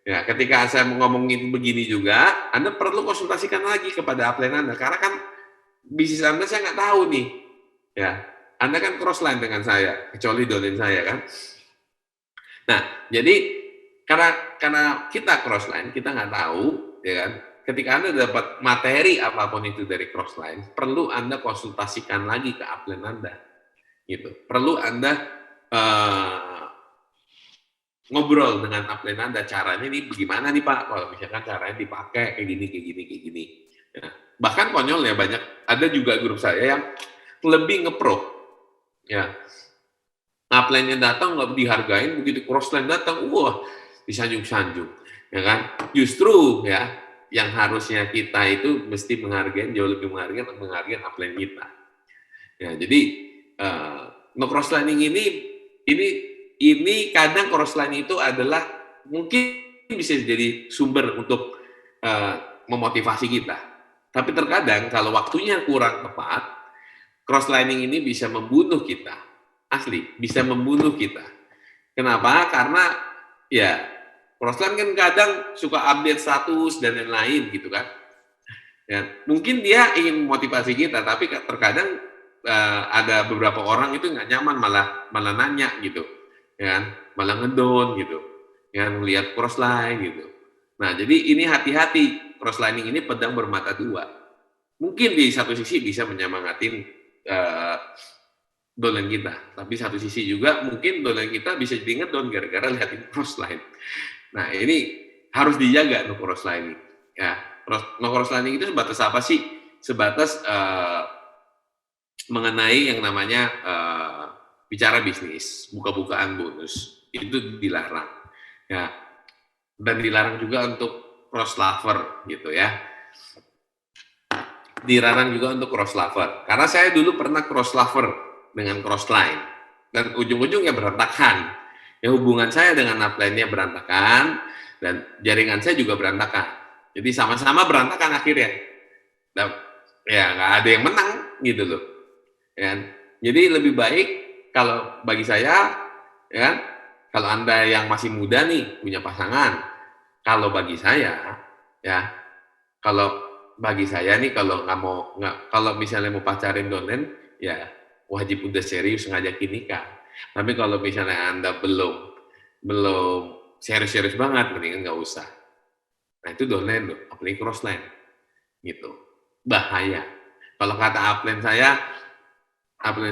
Ya, ketika saya ngomongin begini juga, Anda perlu konsultasikan lagi kepada upline Anda, karena kan bisnis Anda saya nggak tahu nih, ya. Anda kan crossline dengan saya, kecuali domain saya kan. Nah, jadi karena kita crossline, kita nggak tahu, ya kan. Ketika Anda dapat materi apapun itu dari crossline, perlu Anda konsultasikan lagi ke upline Anda, gitu. Perlu Anda ngobrol dengan upline Anda, caranya nih bagaimana nih Pak, kalau misalkan caranya dipakai kayak gini. Ya. Bahkan konyol ya, ada juga grup saya yang lebih ngepro, ya. Upline-nya datang nggak dihargain, begitu crossline datang, wah disanjung-sanjung, ya kan? Justru ya, yang harusnya kita itu mesti menghargai, jauh lebih menghargai upline kita. Ya, jadi no crosslining ini kadang crossline itu adalah mungkin bisa jadi sumber untuk memotivasi kita. Tapi terkadang kalau waktunya kurang tepat, crosslining ini bisa membunuh kita. Asli, bisa membunuh kita. Kenapa? Karena ya crossline kan kadang suka update status dan lain-lain gitu kan. Ya, mungkin dia ingin motivasi kita, tapi terkadang ada beberapa orang itu nggak nyaman, malah nanya gitu, ya kan? Malah ngedon gitu, ya, lihat crossline gitu. Nah, jadi ini hati-hati, crosslining ini pedang bermata dua. Mungkin di satu sisi bisa menyemangatin downline kita, tapi satu sisi juga mungkin downline kita bisa jadi ngedon gara-gara lihatin crossline. Nah, ini harus dijaga no crosslining. Ya, no crosslining itu sebatas apa sih? Sebatas mengenai yang namanya bicara bisnis, buka-bukaan bonus, itu dilarang. Ya, dan dilarang juga untuk cross lover gitu ya. Dilarang juga untuk cross lover. Karena saya dulu pernah cross lover dengan crossline dan ujung-ujungnya berantakan. Ya hubungan saya dengan upline-nya berantakan dan jaringan saya juga berantakan. Jadi sama-sama berantakan akhirnya. Dan ya nggak ada yang menang gitu loh. Ya kan? Jadi lebih baik kalau bagi saya, ya kan, kalau Anda yang masih muda nih punya pasangan, kalau bagi saya, ya kalau bagi saya nih kalau misalnya mau pacarin donen, ya wajib udah serius ngajakin nikah. Tapi kalau misalnya Anda belum serius-serius banget, mendingan nggak usah. Nah itu downline loh, apalagi crossline, gitu. Bahaya. Kalau kata upline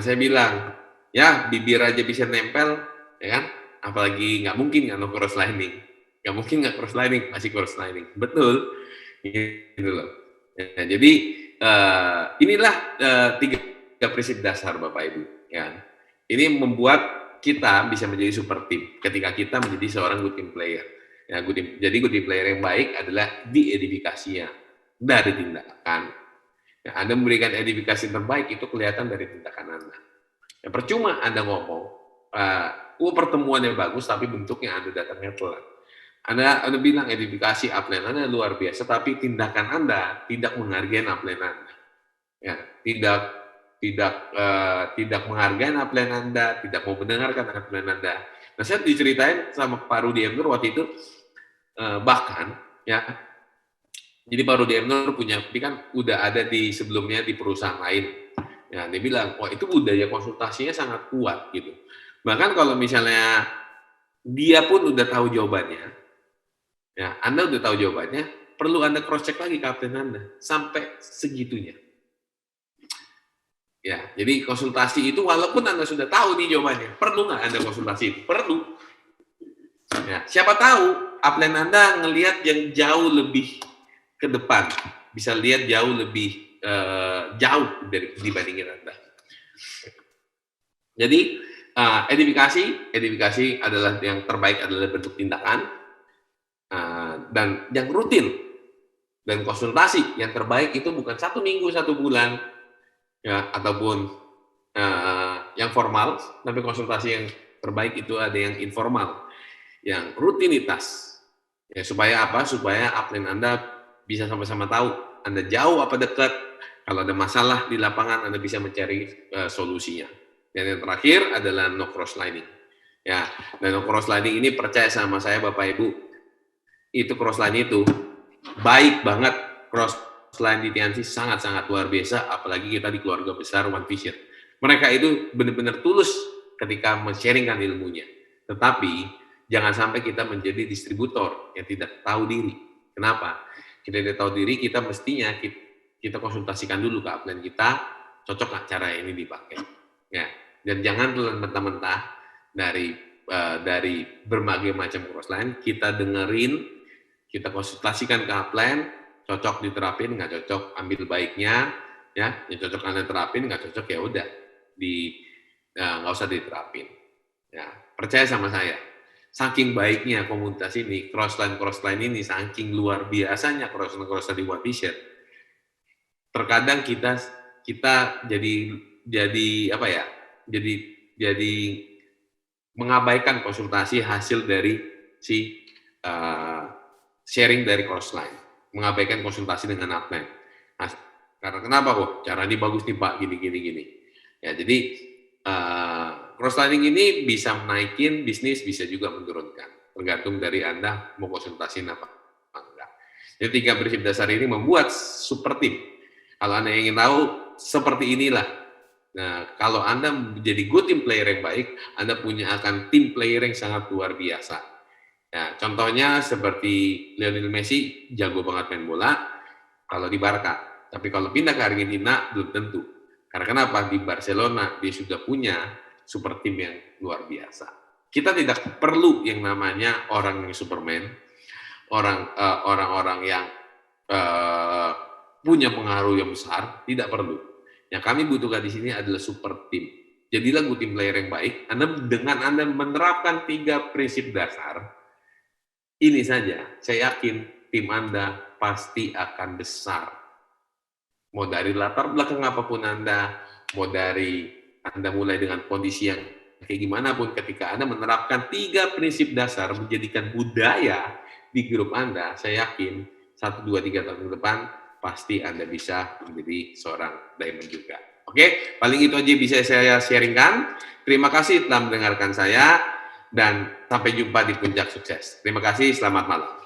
saya bilang, ya bibir aja bisa nempel, ya kan? Apalagi nggak mungkin nggak no crosslining. Nggak mungkin nggak crosslining, masih crosslining. Betul, gitu loh. Ya, jadi inilah tiga prinsip dasar Bapak Ibu. Ya. Ini membuat kita bisa menjadi super team ketika kita menjadi seorang good team player. Ya, jadi good team player yang baik adalah diedifikasinya dari tindakan. Ya, Anda memberikan edifikasi terbaik itu kelihatan dari tindakan Anda. Ya, percuma Anda ngomong, pertemuannya bagus tapi bentuknya Anda datangnya telat. Anda bilang edifikasi upline Anda luar biasa, tapi tindakan Anda tidak menghargai upline Anda. Ya, tidak menghargai upline Anda, tidak mau mendengarkan upline Anda. Nah, saya diceritain sama Pak Rudi Emnur waktu itu, bahkan ya, jadi Pak Rudi Emnur dia kan udah ada di sebelumnya di perusahaan lain. Ya, dia bilang, wah itu budaya konsultasinya sangat kuat gitu. Bahkan kalau misalnya dia pun udah tahu jawabannya, ya Anda udah tahu jawabannya, perlu Anda cross check lagi kapten Anda sampai segitunya. Ya, jadi konsultasi itu walaupun Anda sudah tahu nih jawabannya, perlu nggak Anda konsultasi? Perlu. Ya, siapa tahu upline Anda ngelihat yang jauh lebih ke depan, bisa lihat jauh lebih jauh dibandingin Anda. Jadi edifikasi adalah yang terbaik adalah bentuk tindakan dan yang rutin, dan konsultasi yang terbaik itu bukan 1 minggu 1 bulan ya ataupun yang formal, tapi konsultasi yang terbaik itu ada yang informal, yang rutinitas. Ya supaya apa? Supaya upline Anda bisa sama-sama tahu Anda jauh apa dekat. Kalau ada masalah di lapangan, Anda bisa mencari solusinya. Dan yang terakhir adalah no crosslining. Ya, dan no crosslining ini percaya sama saya Bapak Ibu, itu crossline itu baik banget. Crossline di TNC sangat-sangat luar biasa, apalagi kita di keluarga besar One Vision. Mereka itu benar-benar tulus ketika men-sharingkan ilmunya. Tetapi jangan sampai kita menjadi distributor yang tidak tahu diri. Kenapa? Kita tidak tahu diri, kita mestinya kita konsultasikan dulu ke upline kita, cocok nggak cara ini dipakai. Ya, dan jangan telan mentah-mentah dari berbagai macam crossline, kita dengerin, kita konsultasikan ke upline, cocok diterapin, nggak cocok ambil baiknya, ya, yang cocok Anda terapin, nggak cocok ya udah nggak usah diterapin. Ya, percaya sama saya. Saking baiknya komunitas ini, crossline ini, saking luar biasanya crossline di One Vision. Terkadang kita jadi apa ya? Jadi mengabaikan konsultasi hasil dari si sharing dari crossline, mengabaikan konsultasi dengan upline. Nah, karena kenapa kok? Cara ini bagus nih Pak, gini. Ya, jadi crosslining ini bisa menaikin bisnis, bisa juga menurunkan. Tergantung dari Anda mau konsultasiin apa enggak. Jadi 3 prinsip dasar ini membuat super team. Kalau Anda ingin tahu, seperti inilah. Nah, kalau Anda menjadi good team player yang baik, Anda akan team player yang sangat luar biasa. Nah, contohnya seperti Lionel Messi, jago banget main bola, kalau di Barca. Tapi kalau pindah ke Argentina, belum tentu. Karena kenapa? Di Barcelona, dia sudah punya super team yang luar biasa. Kita tidak perlu yang namanya orang yang Superman, orang-orang yang punya pengaruh yang besar, tidak perlu. Yang kami butuhkan di sini adalah super team. Jadilah good team player yang baik. Dengan Anda menerapkan 3 prinsip dasar, ini saja, saya yakin tim Anda pasti akan besar. Mau dari latar belakang apapun Anda, mau dari Anda mulai dengan kondisi yang kayak gimana pun ketika Anda menerapkan 3 prinsip dasar menjadikan budaya di grup Anda, saya yakin 1, 2, 3 tahun ke depan pasti Anda bisa menjadi seorang diamond juga. Oke, paling itu aja bisa saya sharingkan. Terima kasih telah mendengarkan saya dan sampai jumpa di puncak sukses. Terima kasih, selamat malam.